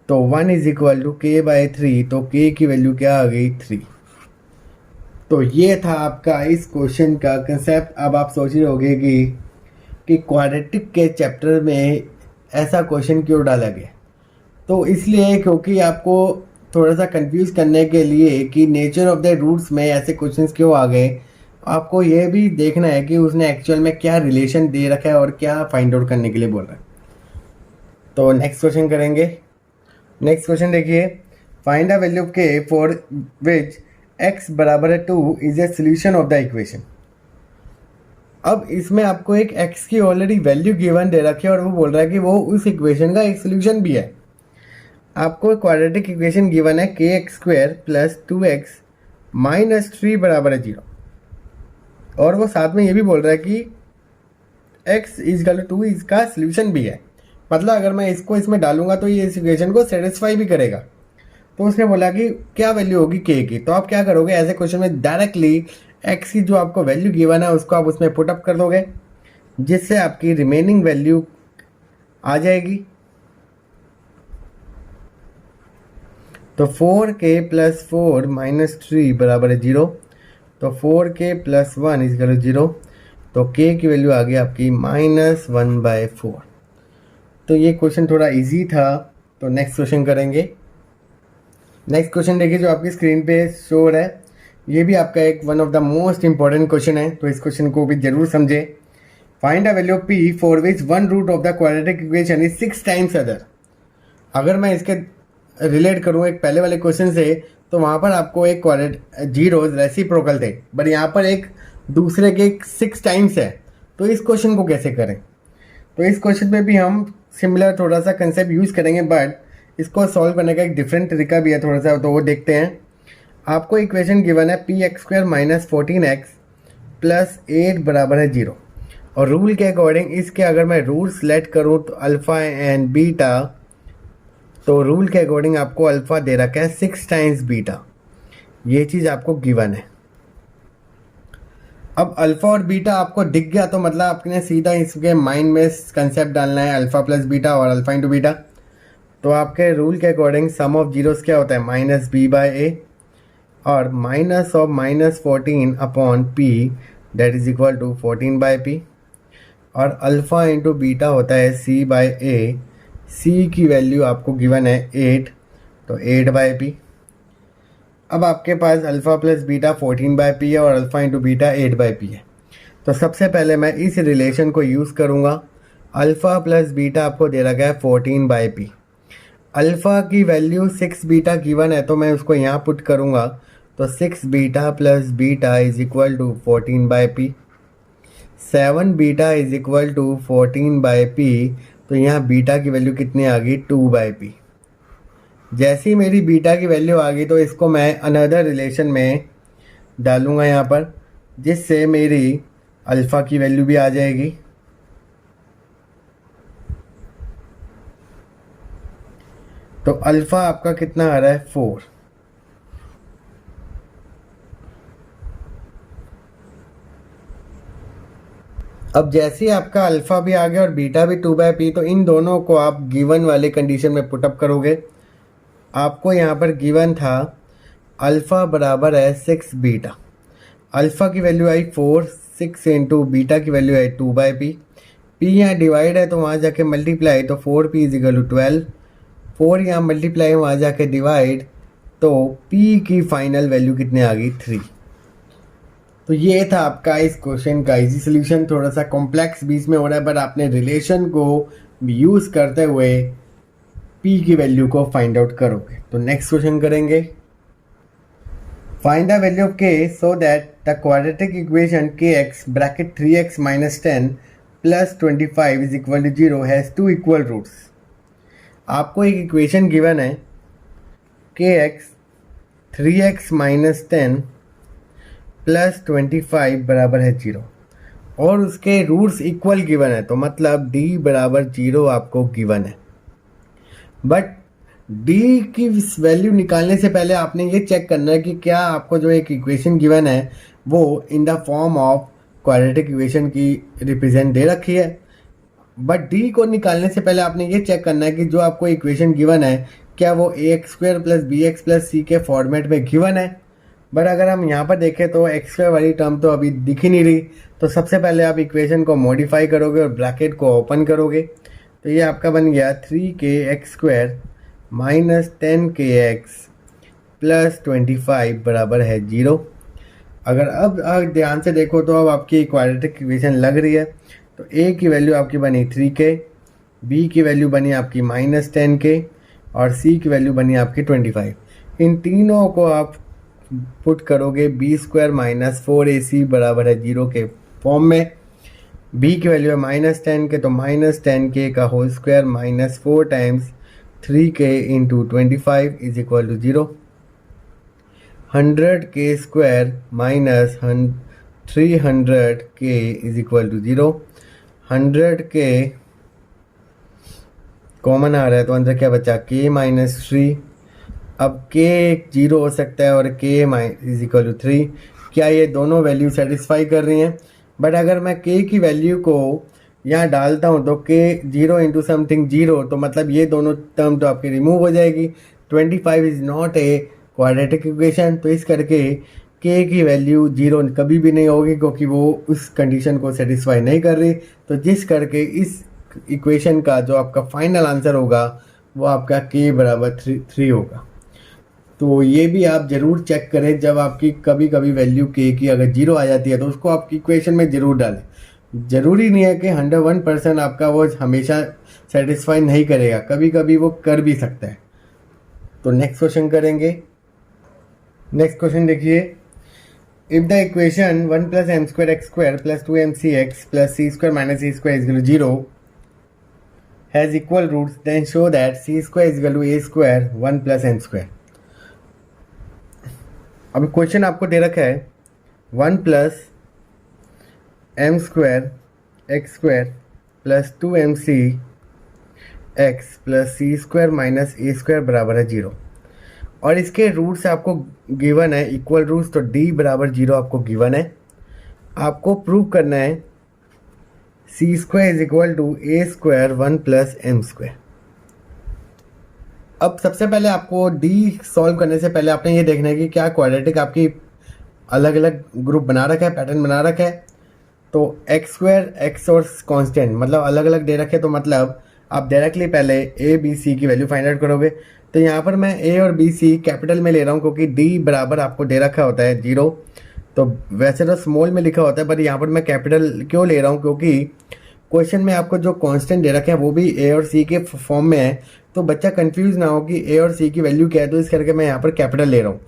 तो 1 इज इक्वल टू k/3, तो k की वैल्यू क्या आ गई 3। तो ये था आपका इस क्वेश्चन का कंसेप्ट। अब आप सोच रहे होंगे कि क्वाड्रेटिक के चैप्टर में ऐसा क्वेश्चन क्यों डाला गया, तो इसलिए क्योंकि आपको थोड़ा सा कंफ्यूज करने के लिए कि नेचर ऑफ द रूट्स में ऐसे क्वेश्चंस क्यों आ गए, आपको ये भी देखना है कि उसने एक्चुअल में क्या रिलेशन दे रखा है और क्या फाइंड आउट करने के लिए बोल रहा है। तो नेक्स्ट क्वेश्चन करेंगे। नेक्स्ट क्वेश्चन देखिए, find the value of k for which x बराबर है 2 is a solution of the equation. अब इसमें आपको एक x की ऑलरेडी वैल्यू गिवन दे रखी है और वो बोल रहा है कि वो उस इक्वेशन का एक सोल्यूशन भी है। आपको क्वाड्रेटिक इक्वेशन गिवन है kx² प्लस 2x माइनस 3 बराबर है 0, और वो साथ में ये भी बोल रहा है कि x इजकल टू 2 इसका सोल्यूशन भी है। मतलब अगर मैं इसको इसमें डालूंगा तो ये इस इक्वेशन को सेटिस्फाई भी करेगा। तो उसने बोला कि क्या वैल्यू होगी k की, तो आप क्या करोगे, ऐसे क्वेश्चन में डायरेक्टली x की जो आपको वैल्यू गिवन है उसको आप उसमें पुट अप कर दोगे, जिससे आपकी रिमेनिंग वैल्यू आ जाएगी। तो 4k प्लस 4 माइनस 3 बराबर है 0, तो 4k plus 1 is equal to 0, तो k की वैल्यू आ गई आपकी -1/4। तो ये क्वेश्चन थोड़ा इजी था। तो नेक्स्ट क्वेश्चन करेंगे। नेक्स्ट क्वेश्चन देखिए जो आपकी स्क्रीन पे शो हो रहा है, ये भी आपका एक one of the most important question है, तो इस क्वेश्चन को भी जरूर समझे। Find the value of p for which one root of the quadratic equation is 6 times other. अगर मैं इसके रिलेट करूँ एक पहले वाले क्वेश्चन से, तो वहाँ पर आपको एक जीरोज रेसिप्रोकल थे, बट यहाँ पर एक दूसरे के 6 टाइम्स है। तो इस क्वेश्चन को कैसे करें, तो इस क्वेश्चन में भी हम सिमिलर थोड़ा सा कंसेप्ट यूज़ करेंगे, बट इसको सॉल्व करने का एक डिफरेंट तरीका भी है थोड़ा सा, तो वो देखते हैं। आपको इक्वेशन गिवन है px² माइनस 14x प्लस 8 बराबर है 0, और रूल के अकॉर्डिंग इसके अगर मैं रूल सेलेक्ट करूँ तो अल्फ़ा एंड बीटा, तो रूल के अकॉर्डिंग आपको अल्फ़ा दे रखा है 6 टाइम्स बीटा, ये चीज़ आपको गिवन है। अब अल्फ़ा और बीटा आपको दिख गया तो मतलब आपने सीधा इसके माइंड में कंसेप्ट डालना है अल्फ़ा प्लस बीटा और अल्फ़ा इंटू बीटा। तो आपके रूल के अकॉर्डिंग सम ऑफ जीरोस क्या होता है -b/a, और minus of -14 upon p that is equal to 14/p, और अल्फ़ा इंटू बीटा होता है c/a। c की वैल्यू आपको गिवन है 8, तो 8/p। अब आपके पास अल्फ़ा प्लस बीटा 14/p है और अल्फ़ा इंटू बीटा 8/p है। तो सबसे पहले मैं इस रिलेशन को यूज़ करूँगा। अल्फ़ा प्लस बीटा आपको दे रखा है 14/p। अल्फ़ा की वैल्यू 6 बीटा गिवन है, तो मैं उसको यहाँ पुट करूँगा, तो 6 beta plus beta is equal to 14/p। 7 beta is equal to 14/p, तो यहाँ बीटा की वैल्यू कितनी आ गई 2/p। जैसे ही मेरी बीटा की वैल्यू आ गई तो इसको मैं अनदर रिलेशन में डालूँगा यहाँ पर, जिससे मेरी अल्फ़ा की वैल्यू भी आ जाएगी। तो अल्फ़ा आपका कितना आ रहा है 4। अब जैसे ही आपका अल्फ़ा भी आ गया और बीटा भी 2/p, तो इन दोनों को आप गिवन वाले कंडीशन में पुटअप करोगे। आपको यहाँ पर गिवन था अल्फ़ा बराबर है 6 बीटा। अल्फ़ा की वैल्यू आई 4, 6 इंटू बीटा की वैल्यू आई 2/p। पी यहाँ डिवाइड है तो वहाँ जाके मल्टीप्लाई, तो 4p इज इक्वल टू 12। 4 यहाँ मल्टीप्लाई वहाँ जाके डिवाइड, तो p की फाइनल वैल्यू कितने आ गई 3। तो ये था आपका इस क्वेश्चन का इजी सोल्यूशन। थोड़ा सा कॉम्प्लेक्स बीच में हो रहा है, बट आपने रिलेशन को यूज़ करते हुए p की वैल्यू को फाइंड आउट करोगे। तो नेक्स्ट क्वेश्चन करेंगे, find the value of k so that the quadratic equation kx bracket 3x minus 10 plus 25 is equal to 0 has 2 equal roots. आपको एक इक्वेशन गिवन है kx 3x माइनस 10 प्लस 25 बराबर है 0 और उसके रूट्स इक्वल गिवन है, तो मतलब d बराबर 0 आपको गिवन है। बट d की वैल्यू निकालने से पहले आपने ये चेक करना है कि क्या आपको जो एक इक्वेशन गिवन है वो in the form of quadratic equation की रिप्रेजेंट दे रखी है। बट d को निकालने से पहले आपने ये चेक करना है कि जो आपको इक्वेशन गिवन है क्या वो ax² plus bx plus c के फॉर्मेट में गिवन है। बट अगर हम यहाँ पर देखें तो x² वाली टर्म तो अभी दिख ही नहीं रही, तो सबसे पहले आप इक्वेशन को मॉडिफाई करोगे और ब्रैकेट को ओपन करोगे। तो ये आपका बन गया 3kx² माइनस 10kx प्लस 25 बराबर है 0। अगर अब ध्यान से देखो तो अब आपकी क्वाड्रेटिक इक्वेशन लग रही है। तो a की वैल्यू आपकी बनी 3k, b की वैल्यू बनी आपकी माइनस 10k और c की वैल्यू बनी आपकी 25। इन तीनों को आप पुट करोगे b² माइनस 4ac बराबर है 0 के फॉर्म में। b की वैल्यू है माइनस 10k, तो माइनस 10k का whole square minus 4 times 3k into 25 is equal to 0। 100k² minus 300k is equal to 0। 100k common आ रहा है तो अंदर क्या बचा k माइनस 3। अब k 0 हो सकता है और k इज इक्वल टू 3। क्या ये दोनों वैल्यू सेटिस्फाई कर रही हैं? बट अगर मैं k की वैल्यू को यहाँ डालता हूँ तो k 0 इंटू समथिंग 0, तो मतलब ये दोनों टर्म तो आपकी रिमूव हो जाएगी। 25 is not a quadratic equation, तो इस करके k की वैल्यू 0 कभी भी नहीं होगी क्योंकि वो उस कंडीशन को सेटिस्फाई नहीं कर रही। तो जिस करके इस इक्वेशन का जो आपका फाइनल आंसर होगा वो आपका k बराबर 3 होगा। तो ये भी आप ज़रूर चेक करें, जब आपकी कभी कभी वैल्यू k की अगर 0 आ जाती है तो उसको आपकी इक्वेशन में ज़रूर डालें। ज़रूरी नहीं है कि 101% आपका वो हमेशा सेटिस्फाई नहीं करेगा, कभी कभी वो कर भी सकता है। तो नेक्स्ट क्वेश्चन करेंगे। नेक्स्ट क्वेश्चन देखिए, if the equation 1 plus m² x² plus 2mc x plus c² minus c² is equal to 0 has equal roots then show that c² is equal to a² 1 plus m²। अब question आपको दे रखा है 1 plus m² x² plus 2mc x plus c² minus a² बराबर है 0 और इसके roots आपको गिवन है इक्वल रूट्स, तो d बराबर 0 आपको गिवन है। आपको प्रूव करना है c² is equal to a² 1 plus m²। अब सबसे पहले आपको d सॉल्व करने से पहले आपने ये देखना है कि क्या क्वाड्रेटिक आपकी अलग अलग ग्रुप बना रखा है, पैटर्न बना रखा है। तो x² x और कांस्टेंट मतलब अलग अलग दे रखे, तो मतलब आप डायरेक्टली पहले a b c की वैल्यू फाइंड आउट करोगे। तो यहाँ पर मैं a और b c कैपिटल में ले रहा हूँ क्योंकि d बराबर आपको दे रखा होता है 0, तो वैसे तो स्मॉल में लिखा होता है, पर यहाँ पर मैं कैपिटल क्यों ले रहा हूँ क्योंकि क्वेश्चन में आपको जो कांस्टेंट दे रखे हैं वो भी a और c के फॉर्म में है, तो बच्चा कंफ्यूज ना हो कि a और c की वैल्यू क्या है, तो इस करके मैं यहाँ पर कैपिटल ले रहा हूँ।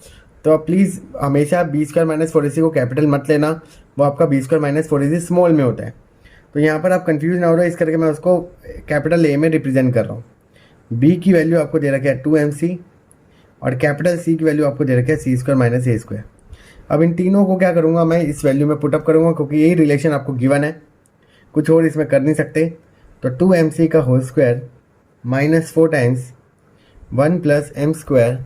तो आप प्लीज़ हमेशा b² माइनस 4ac को कैपिटल मत लेना, वो आपका b² माइनस 4ac स्मॉल में होता है। तो यहाँ पर आप कंफ्यूज ना हो रहे, इस करके मैं उसको कैपिटल a में रिप्रेजेंट कर रहा हूँ। b की वैल्यू आपको दे रखा है 2mc और कैपिटल c की वैल्यू आपको दे रखा है c² माइनस a²। अब इन तीनों को क्या करूँगा, मैं इस वैल्यू में पुटअप करूँगा क्योंकि यही रिलेशन आपको गिवन है, कुछ और इसमें कर नहीं सकते। तो 2mc का whole square minus 4 times 1 plus M square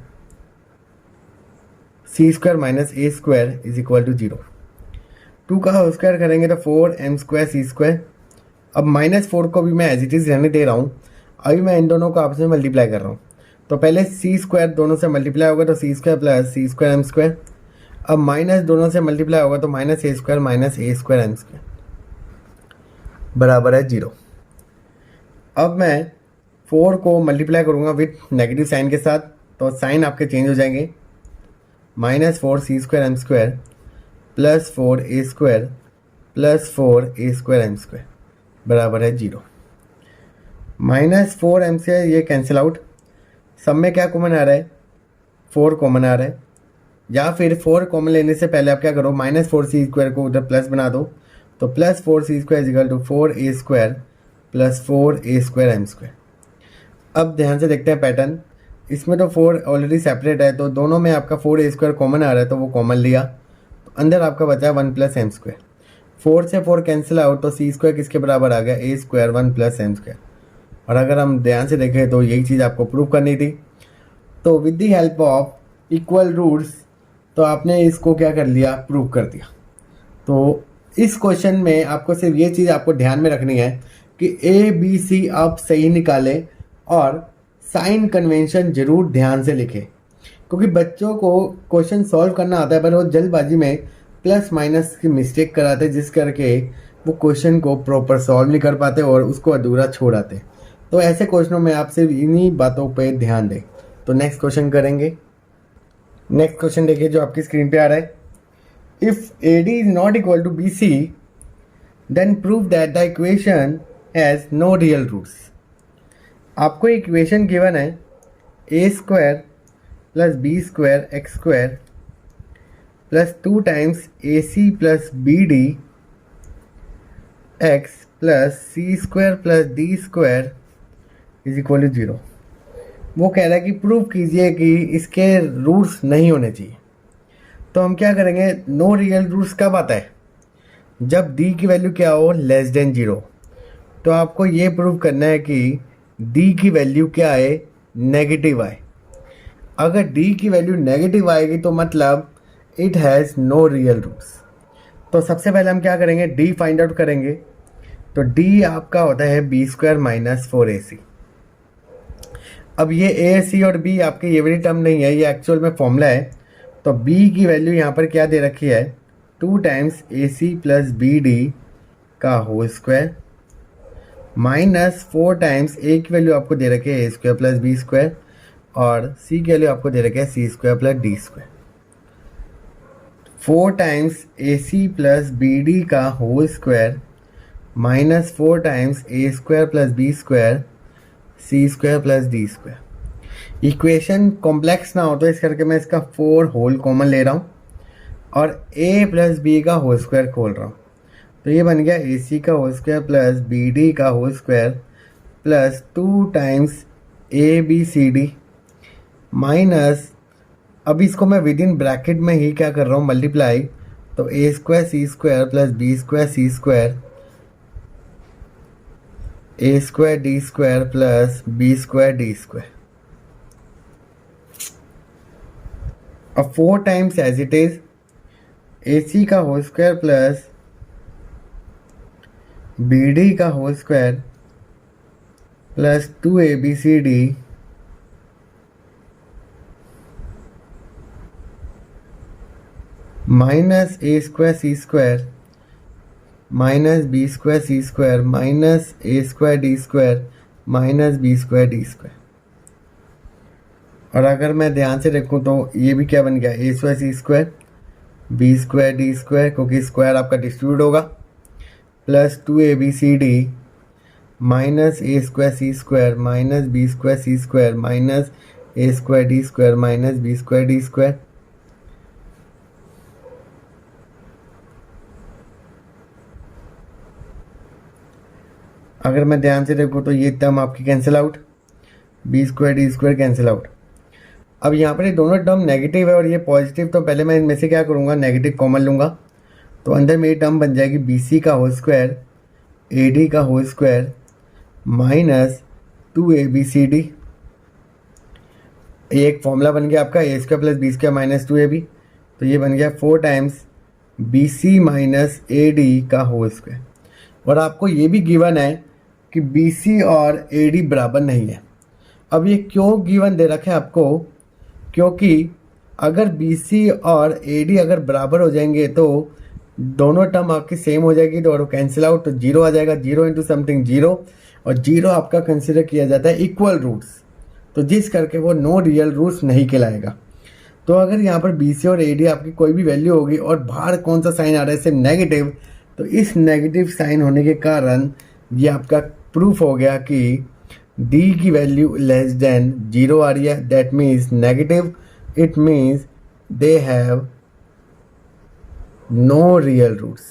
C square minus a square is equal to 0। 2 का होल स्क्वायर करेंगे तो 4m स्क्वायर सी स्क्वायर। अब -4 को भी मैं एज इट इज़ रहने दे रहा हूँ। अभी मैं इन दोनों को आपस में मल्टीप्लाई कर रहा हूँ, तो पहले सी स्क्वायर दोनों से मल्टीप्लाई होगा तो सी स्क्वायर प्लस सी स्क्वायर एम स्क्वायर। अब माइनस दोनों से मल्टीप्लाई होगा तो minus a square m square बराबर है 0। अब मैं 4 को मल्टीप्लाई करूँगा विथ नेगेटिव साइन के साथ, तो साइन आपके चेंज हो जाएंगे। -4 c square m square plus 4 a square plus 4 a square m square बराबर है 0। -4 एम से ये कैंसिल आउट, सब में क्या कॉमन आ रहा है, 4 कॉमन आ रहा है। या फिर 4 कॉमन लेने से पहले आप क्या करो, -4 सी स्क्वायर को उधर प्लस बना दो, तो plus 4 c square is equal to 4 a square plus 4 a square m square. अब ध्यान से देखते हैं पैटर्न, इसमें तो 4 ऑलरेडी सेपरेट है, तो दोनों में आपका 4 ए स्क्वायर कॉमन आ रहा है, तो वो कॉमन लिया, तो अंदर आपका बचा 1 प्लस एम स्क्वायर। 4 से 4 कैंसिल आउट, तो सी स्क्वायर किसके बराबर आ गया, ए स्क्वायर 1 प्लस एम स्क्वायर। और अगर हम ध्यान से देखें तो यही चीज़ आपको प्रूव करनी थी, तो with the help of equal roots तो आपने इसको क्या कर लिया, प्रूव कर दिया। तो इस क्वेश्चन में आपको सिर्फ ये चीज़ आपको ध्यान में रखनी है कि ए बी सी आप सही निकालें और साइन कन्वेंशन जरूर ध्यान से लिखें, क्योंकि बच्चों को क्वेश्चन सॉल्व करना आता है पर वो जल्दबाजी में प्लस माइनस की मिस्टेक कराते, जिस करके वो क्वेश्चन को प्रॉपर सॉल्व नहीं कर पाते और उसको अधूरा छोड़ आते। तो ऐसे क्वेश्चनों में आप सिर्फ इन्हीं बातों पे ध्यान दें। तो नेक्स्ट क्वेश्चन करेंगे। नेक्स्ट क्वेश्चन देखिए जो आपकी स्क्रीन पे आ रहा है, if AD is not equal to BC then prove that the equation has no real roots. आपको इक्वेशन गिवन है a square plus b square x square plus 2 times AC plus BD x plus C square plus D square is equal to 0। वो कह रहा है कि prove कीजिए कि इसके रूट्स नहीं होने चाहिए। तो हम क्या करेंगे, नो रियल रूट्स कब आता है, जब डी की वैल्यू क्या हो, लेस देन 0। तो आपको ये प्रूव करना है कि डी की वैल्यू क्या है, नेगेटिव आए। अगर डी की वैल्यू नेगेटिव आएगी तो मतलब it has no real roots. तो सबसे पहले हम क्या करेंगे, डी फाइंड आउट करेंगे। तो डी आपका होता है बी स्क्वायर माइनस 4AC। अब ये AC और B आपके ये वाली टर्म नहीं है, ये एक्चुअल में फॉर्मूला है। तो B की वैल्यू यहाँ पर क्या दे रखी है, 2 टाइम्स AC प्लस BD का whole square minus 4 times A की वैल्यू आपको दे रखी है A square plus B square और C की वैल्यू आपको दे रखी है C square plus D square. 4 times AC plus BD का whole square minus 4 times A square plus B square C square plus D square. Equation complex ना हो तो इस करके मैं इसका 4 होल कॉमन ले रहा हूँ और a प्लस बी का होल स्क्वायर खोल रहा हूँ। तो ये बन गया AC का होल स्क्वायर प्लस BD का whole square plus 2 times ABCD minus, अब इसको मैं विद इन ब्रैकेट में ही क्या कर रहा हूँ, मल्टीप्लाई। तो A square C square plus B square C square A square D square plus B square D square. अब 4 times as it is AC का होल स्क्वायर प्लस BD का whole square plus 2ABCD minus A square C square minus B square C square minus A square D square minus B square D square. और अगर मैं ध्यान से देखूँ तो ये भी क्या बन गया, A square C square B square D square, क्योंकि स्क्वायर आपका डिस्ट्रीब्यूट होगा, plus 2ABCD minus A square C square minus B square C square minus A square D square minus B square D square. अगर मैं ध्यान से देखूँ तो ये टर्म आपकी cancel out, B square D square cancel out. अब यहाँ पर ये दोनों टर्म नेगेटिव है और ये पॉजिटिव, तो पहले मैं इनमें से क्या करूँगा, नेगेटिव कॉमन लूँगा। तो अंदर मेरी टर्म बन जाएगी BC का होल स्क्वायर AD का होल स्क्वायर माइनस 2ABCD ये एक फॉर्मूला बन गया आपका a square plus b square minus 2ab, तो ये बन गया 4 times b C minus a d का होल स्क्वायर। और आपको ये भी गिवन है कि बी सी और ए डी बराबर नहीं है। अब ये क्यों गिवन दे रखा है आपको, क्योंकि अगर बी सी और ए डी अगर बराबर हो जाएंगे तो दोनों टर्म आपकी सेम हो जाएगी, तो और कैंसिल आउट, तो जीरो आ जाएगा, जीरो इंटू समथिंग जीरो, और जीरो आपका कंसिडर किया जाता है इक्वल रूट्स, तो जिस करके वो नो रियल रूट्स नहीं कहलाएगा। तो अगर यहाँ पर बी सी और ए डी आपकी कोई भी वैल्यू होगी और बाहर कौन सा साइन आ रहा है सिर्फ नेगेटिव, तो इस नेगेटिव साइन होने के कारण ये आपका प्रूफ हो गया कि डी की वैल्यू लेस देन जीरो आ रही है, that means negative, it means they have no real roots.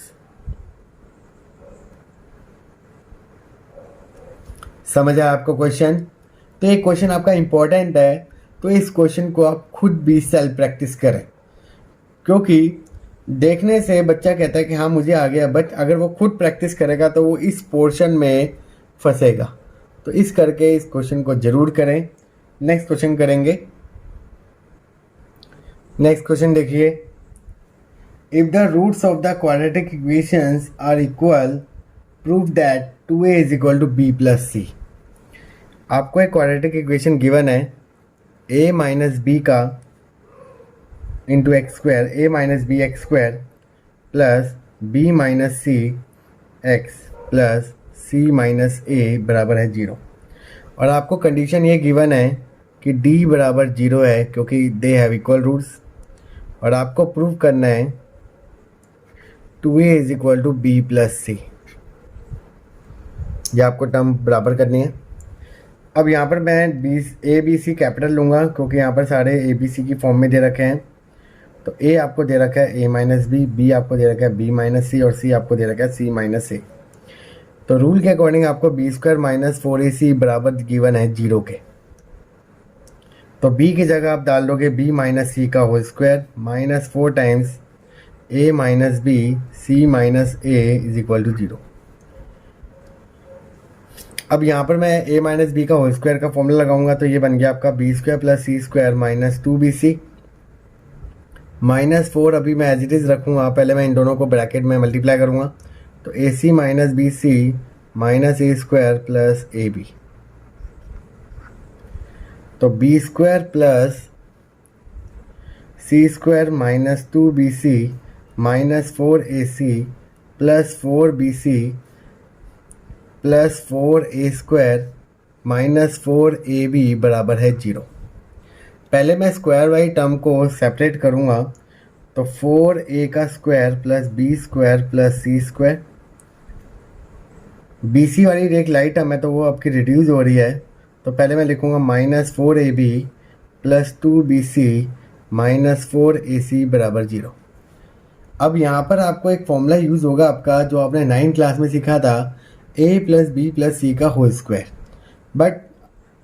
समझ आया आपको क्वेश्चन? तो ये क्वेश्चन आपका इंपॉर्टेंट है, तो इस क्वेश्चन को आप खुद भी सेल्फ प्रैक्टिस करें, क्योंकि देखने से बच्चा कहता है कि हाँ मुझे आ गया, बट अगर वो खुद प्रैक्टिस करेगा तो वो इस पोर्शन में फंसेगा। तो इस करके इस क्वेश्चन को जरूर करें। नेक्स्ट क्वेश्चन करेंगे। नेक्स्ट क्वेश्चन देखिए, if the roots of the quadratic equations are equal prove that 2a is equal to b plus c. आपको एक क्वाड्रेटिक इक्वेशन गिवन है a माइनस बी का into x square, a minus b x square plus b minus c x plus c minus a बराबर है 0। और आपको condition ये given है कि d बराबर 0 है क्योंकि दे हैव इक्वल रूट्स, और आपको प्रूव करना है 2a is equal to b plus c. ये आपको टर्म बराबर करनी है। अब यहाँ पर मैं ए बी सी कैपिटल लूँगा क्योंकि यहाँ पर सारे ए बी सी की फॉर्म में दे रखे हैं। तो ए आपको दे रखा है ए माइनस बी आपको दे रखा है बी माइनस सी, और सी आपको दे रखा है सी माइनस ए। तो रूल के अकॉर्डिंग आपको बी स्क्वायर माइनस 4ac बराबर गिवन है 0 के। तो b की जगह आप डाल दोगे b माइनस सी का whole square minus 4 times a minus B C minus A is equal to 0। अब यहाँ पर मैं a माइनस बी का होल स्क्वायर का फॉर्मूला लगाऊंगा, तो ये बन गया आपका बी स्क्वायर प्लस सी स्क्वायर माइनस 2bc माइनस 4। अभी मैं एज इट इज़ रखूँगा, पहले मैं इन दोनों को ब्रैकेट में मल्टीप्लाई करूँगा, तो ac minus B C minus a square plus a b. तो बी स्क्वायर प्लस सी square minus 2bc minus 4ac plus 4bc plus 4a square minus 4ab बराबर है 0। पहले मैं स्क्वायर वाली टर्म को सेपरेट करूँगा, तो 4a का square plus b square plus c square. bc वाली एक लाइट टर्म है तो वो आपकी रिड्यूस हो रही है, तो पहले मैं लिखूँगा minus 4ab plus 2bc minus 4ac बराबर 0। अब यहाँ पर आपको एक फॉर्मूला यूज़ होगा आपका जो आपने 9th क्लास में सीखा था, a plus b plus c का होल स्क्वायर। बट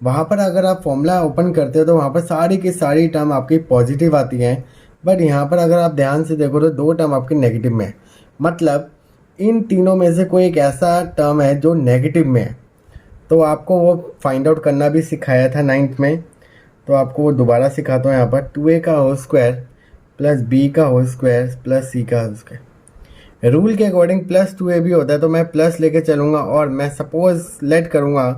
वहाँ पर अगर आप फॉर्मूला ओपन करते हो तो वहाँ पर सारी की सारी टर्म आपकी पॉजिटिव आती हैं, बट यहाँ पर अगर आप ध्यान से देखो तो दो टर्म आपके नेगेटिव में है। मतलब इन तीनों में से कोई एक ऐसा टर्म है जो नेगेटिव में है, तो आपको वो फाइंड आउट करना भी सिखाया था 9th में, तो आपको वो दोबारा सिखाता हूँ। यहाँ पर 2a का होल स्क्वायर प्लस b का होल स्क्वायर प्लस c का होल स्क्वायर। रूल के अकॉर्डिंग प्लस 2ab होता है, तो मैं प्लस लेके चलूँगा और मैं सपोज लेट करूँगा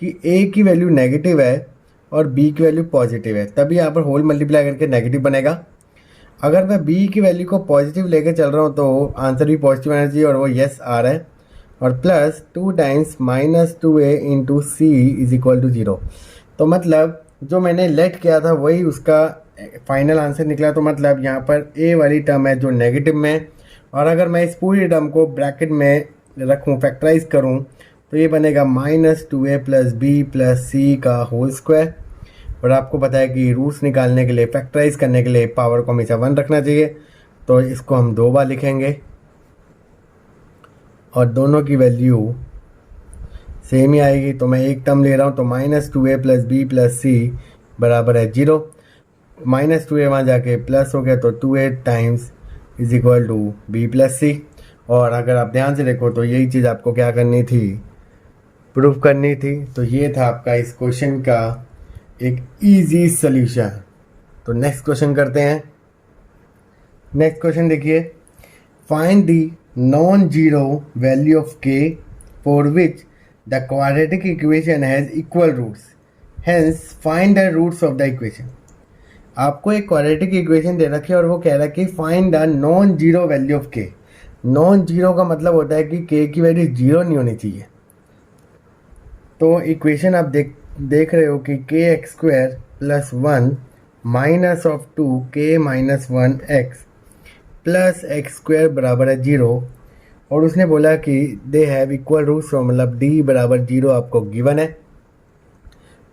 कि a की वैल्यू नेगेटिव है और b की वैल्यू पॉजिटिव है, तभी यहाँ पर होल मल्टीप्लाई करके नेगेटिव बनेगा। अगर मैं b की वैल्यू को पॉजिटिव लेके चल रहा हूँ तो आंसर भी पॉजिटिव आना चाहिए, और वो येस आ रहा है। और plus 2 times minus 2a into C is equal to 0। तो मतलब जो मैंने लेट किया था वही उसका फाइनल आंसर निकला। तो मतलब यहाँ पर a वाली टर्म है जो नेगेटिव में, और अगर मैं इस पूरी टर्म को ब्रैकेट में रखूँ, फैक्टराइज करूँ, तो ये बनेगा minus 2a plus b plus c का होल स्क्वायर। और आपको पता है कि रूट्स निकालने के लिए, फैक्टराइज करने के लिए पावर को हमेशा 1 रखना चाहिए, तो इसको हम 2 बार लिखेंगे और दोनों की वैल्यू सेम ही आएगी। तो मैं एक टर्म ले रहा हूँ, तो minus 2a plus b plus c बराबर है 0। माइनस 2a वहाँ जाके प्लस हो गया, तो 2a times is equal to b plus c. और अगर आप ध्यान से देखो तो यही चीज़ आपको क्या करनी थी, प्रूफ करनी थी। तो ये था आपका इस क्वेश्चन का एक इजी सॉल्यूशन। तो नेक्स्ट क्वेश्चन करते हैं। नेक्स्ट क्वेश्चन देखिए, find the non zero value of k for which the quadratic equation has equal roots, hence find the roots of the equation. आपको एक क्वाड्रेटिक इक्वेशन दे रखी है और वो कह रहा है कि find the non zero value of के। नॉन जीरो का मतलब होता है कि के की वैल्यू जीरो नहीं होनी चाहिए। तो इक्वेशन आप देख रहे हो कि k x square plus one minus of two के minus one x plus x square बराबर है जीरो, और उसने बोला कि दे हैव इक्वल रूट्स, मतलब डी बराबर जीरो आपको गिवन है।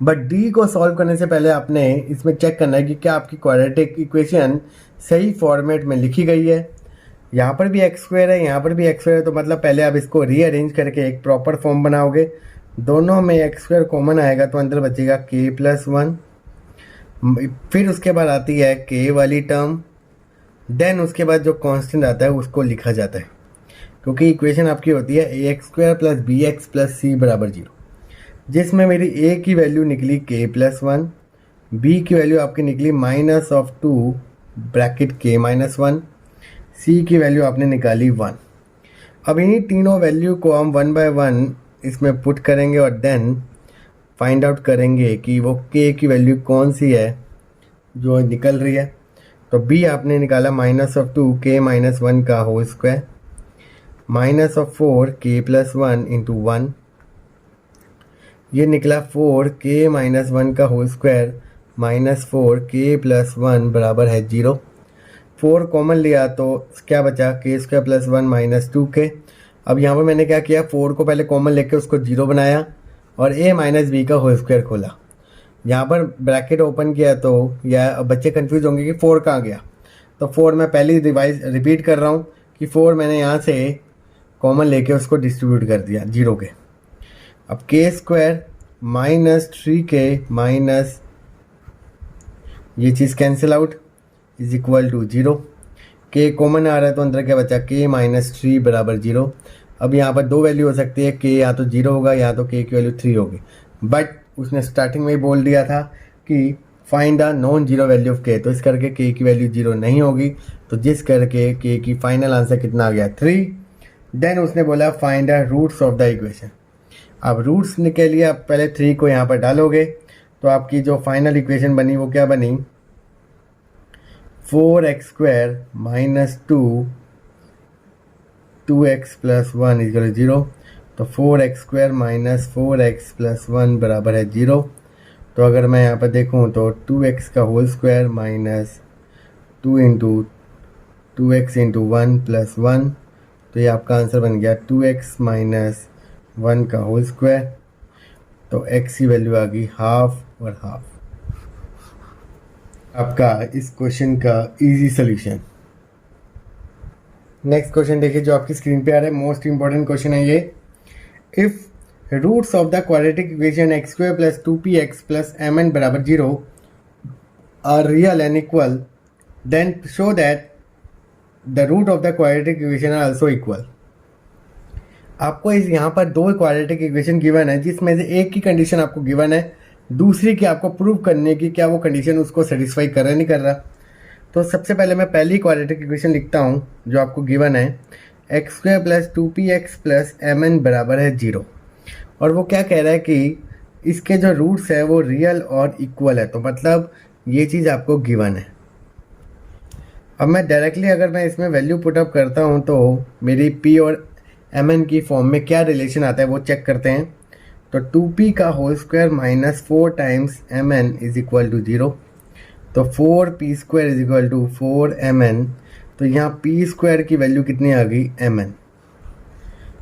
बट डी को सॉल्व करने से पहले आपने इसमें चेक करना है कि क्या आपकी क्वाड्रेटिक इक्वेशन सही फॉर्मेट में लिखी गई है। यहाँ पर भी एक्स स्क्वायर है, यहाँ पर भी एक्स स्क्वायर है, तो मतलब पहले आप इसको रीअरेंज करके एक प्रॉपर फॉर्म बनाओगे। दोनों में एक्स स्क्वायर कॉमन आएगा तो अंदर बचेगा के प्लस वन। फिर उसके बाद आती है के वाली टर्म, देन उसके बाद जो कांस्टेंट आता है उसको लिखा जाता है, क्योंकि इक्वेशन आपकी होती है a x square plus b x plus c बराबर जीरो, जिसमें मेरी ए की वैल्यू निकली के प्लस वन, बी की वैल्यू आपकी निकली minus of two bracket k minus one, c की वैल्यू आपने निकाली वन। अब इन्हीं तीनों वैल्यू को हम वन बाय वन इसमें पुट करेंगे और देन फाइंड आउट करेंगे कि वो के की वैल्यू कौन सी है जो निकल रही है। तो बी आपने निकाला माइनस ऑफ टू के माइनस वन का whole square, minus of four K plus one into one, ये निकला फोर के माइनस वन का whole square minus four K plus one बराबर है जीरो। फोर कॉमन लिया तो क्या बचा, के square plus one minus two के। अब यहाँ पर मैंने क्या किया, फोर को पहले कॉमन लेके उसको जीरो बनाया और ए माइनस बी का होल स्क्वायर खोला। यहाँ पर ब्रैकेट ओपन किया तो या बच्चे कंफ्यूज होंगे कि फोर कहाँ गया, तो फोर मैं पहले रिपीट कर रहा हूँ कि फोर मैंने यहाँ से कॉमन लेके उसको डिस्ट्रीब्यूट कर दिया जीरो के। अब k square minus three k minus ये चीज़ cancel out is equal to zero. K common आ रहा है तो अंदर क्या बचा, के माइनस थ्री बराबर जीरो। अब यहाँ पर दो वैल्यू हो सकती है, के या तो जीरो होगा या तो के की वैल्यू थ्री होगी, बट उसने स्टार्टिंग में ही बोल दिया था कि find the non zero value of के, तो इस करके के की वैल्यू जीरो नहीं होगी, तो जिस करके के की फाइनल आंसर कितना आ गया, थ्री। देन उसने बोला find the roots of the equation. अब रूट्स के लिए आप पहले थ्री को यहाँ पर डालोगे तो आपकी जो फाइनल इक्वेशन बनी वो क्या बनी, four x square minus two x plus one equal zero. तो four x square minus four x plus one बराबर है जीरो। तो अगर मैं यहाँ पर देखूँ तो टू एक्स का whole square minus two into two X into one plus one, तो ये आपका आंसर बन गया टू एक्स माइनस वन का होल स्क्वायर। तो एक्स की वैल्यू आ गई हाफ और हाफ। आपका इस क्वेश्चन का इजी सॉल्यूशन। नेक्स्ट क्वेश्चन देखिए जो आपकी स्क्रीन पे आ रहा है, मोस्ट इंपॉर्टेंट क्वेश्चन है ये। If roots of the quadratic equation x square plus two P x plus M N बराबर zero are real and equal, then show that the root of the quadratic equation are also equal. आपको इस यहाँ पर दो quadratic equation given है, जिसमें से एक की कंडीशन आपको गिवन है, दूसरी की आपको प्रूव करने की क्या वो कंडीशन उसको सेटिस्फाई कर रहा नहीं कर रहा। तो सबसे पहले मैं पहली क्वाड्रेटिक इक्वेशन लिखता हूँ जो आपको गिवन है, X square plus two P x plus M N बराबर है जीरो, और वो क्या कह रहा है कि इसके जो रूट्स है वो रियल और इक्वल है, तो मतलब ये चीज़ आपको गिवन है। अब मैं डायरेक्टली अगर मैं इसमें वैल्यू पुटअप करता हूँ तो मेरी पी और एम एन की फॉर्म में क्या रिलेशन आता है वो चेक करते हैं। तो टू पी का whole square minus four times m n is equal to zero, तो four p square is equal to four m n. तो यहाँ पी स्क्वायर की वैल्यू कितनी आ गई, एम एन।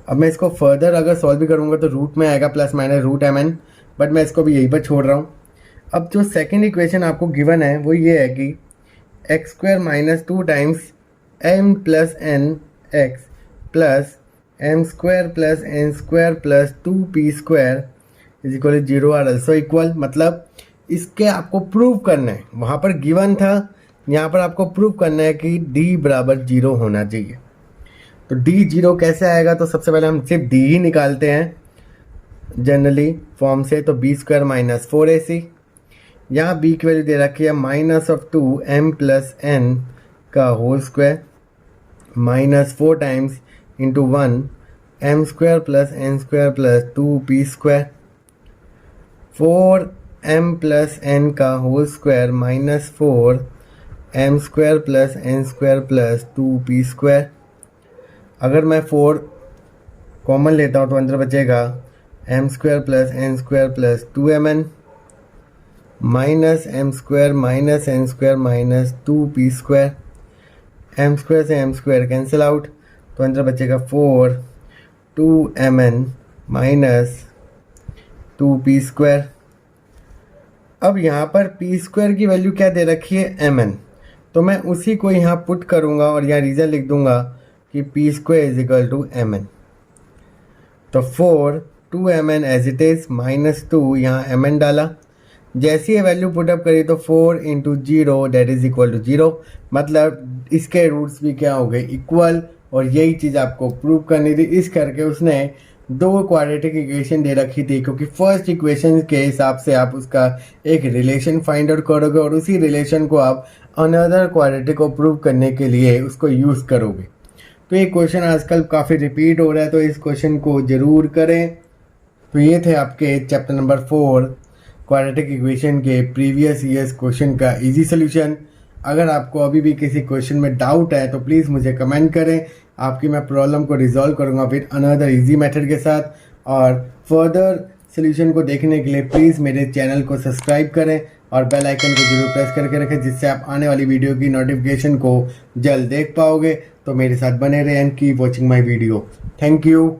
अब मैं इसको फर्दर अगर सॉल्व भी करूँगा तो रूट में आएगा plus minus root M N, but मैं इसको भी यहीं पर छोड़ रहा हूँ। अब जो सेकेंड इक्वेशन आपको गिवन है वो ये है कि X square minus two times M plus N X plus M square plus N square plus two P square is equal zero are also equal. मतलब इसके आपको प्रूव करना है, वहाँ पर गिवन था, यहाँ पर आपको प्रूव करना है कि डी बराबर जीरो होना चाहिए। तो डी जीरो कैसे आएगा, तो सबसे पहले हम सिर्फ डी ही निकालते हैं जनरली फॉर्म से। तो बी स्क्वायर माइनस फोर ए सी, यहाँ b की वैल्यू दे रखी है -2m + n का whole square -4 times into 1 m² + n² + 2p²। 4m + n का whole square -4 m² + n² + 2p²। अगर मैं 4 कॉमन लेता हूँ तो अंदर बचेगा m² + n² + 2mn -m² - n² - 2p²। m² से m² कैंसिल आउट तो अंदर बचेगा 4 2mn - 2p²। अब यहाँ पर p² की वैल्यू क्या दे रखी है mn, तो मैं उसी को यहाँ पुट करूँगा और यहाँ रीज़न लिख दूँगा कि p² = mn। तो 4 2mn एज इट इज़ -2 यहाँ mn डाला। जैसी ये वैल्यू पुटअप करी तो 4 × 0 दैट इज इक्वल टू 0, मतलब इसके रूट्स भी क्या हो गए इक्वल। और यही चीज़ आपको प्रूव करनी थी, इस करके उसने 2 क्वाड्रेटिक इक्वेशन दे रखी थी, क्योंकि फर्स्ट इक्वेशन के हिसाब से आप उसका एक रिलेशन फाइंड आउट करोगे और उसी रिलेशन को आप अनदर क्वाड्रेटिक को प्रूव करने के लिए उसको यूज़ करोगे। तो ये क्वेश्चन आजकल काफ़ी रिपीट हो रहा है, तो इस क्वेश्चन को ज़रूर करें। तो ये थे आपके चैप्टर नंबर 4 क्वाड्रेटिक इक्वेशन के प्रीवियस ईयर्स क्वेश्चन का इजी सोल्यूशन। अगर आपको अभी भी किसी क्वेश्चन में डाउट है तो प्लीज़ मुझे कमेंट करें, आपकी मैं प्रॉब्लम को रिजॉल्व करूंगा फिर अनदर इजी मेथड के साथ। और फर्दर सोल्यूशन को देखने के लिए प्लीज़ मेरे चैनल को सब्सक्राइब करें और बेल आइकन को जरूर प्रेस करके रखें, जिससे आप आने वाली वीडियो की नोटिफिकेशन को जल्द देख पाओगे। तो मेरे साथ बने रहें and keep watching my video. Thank you.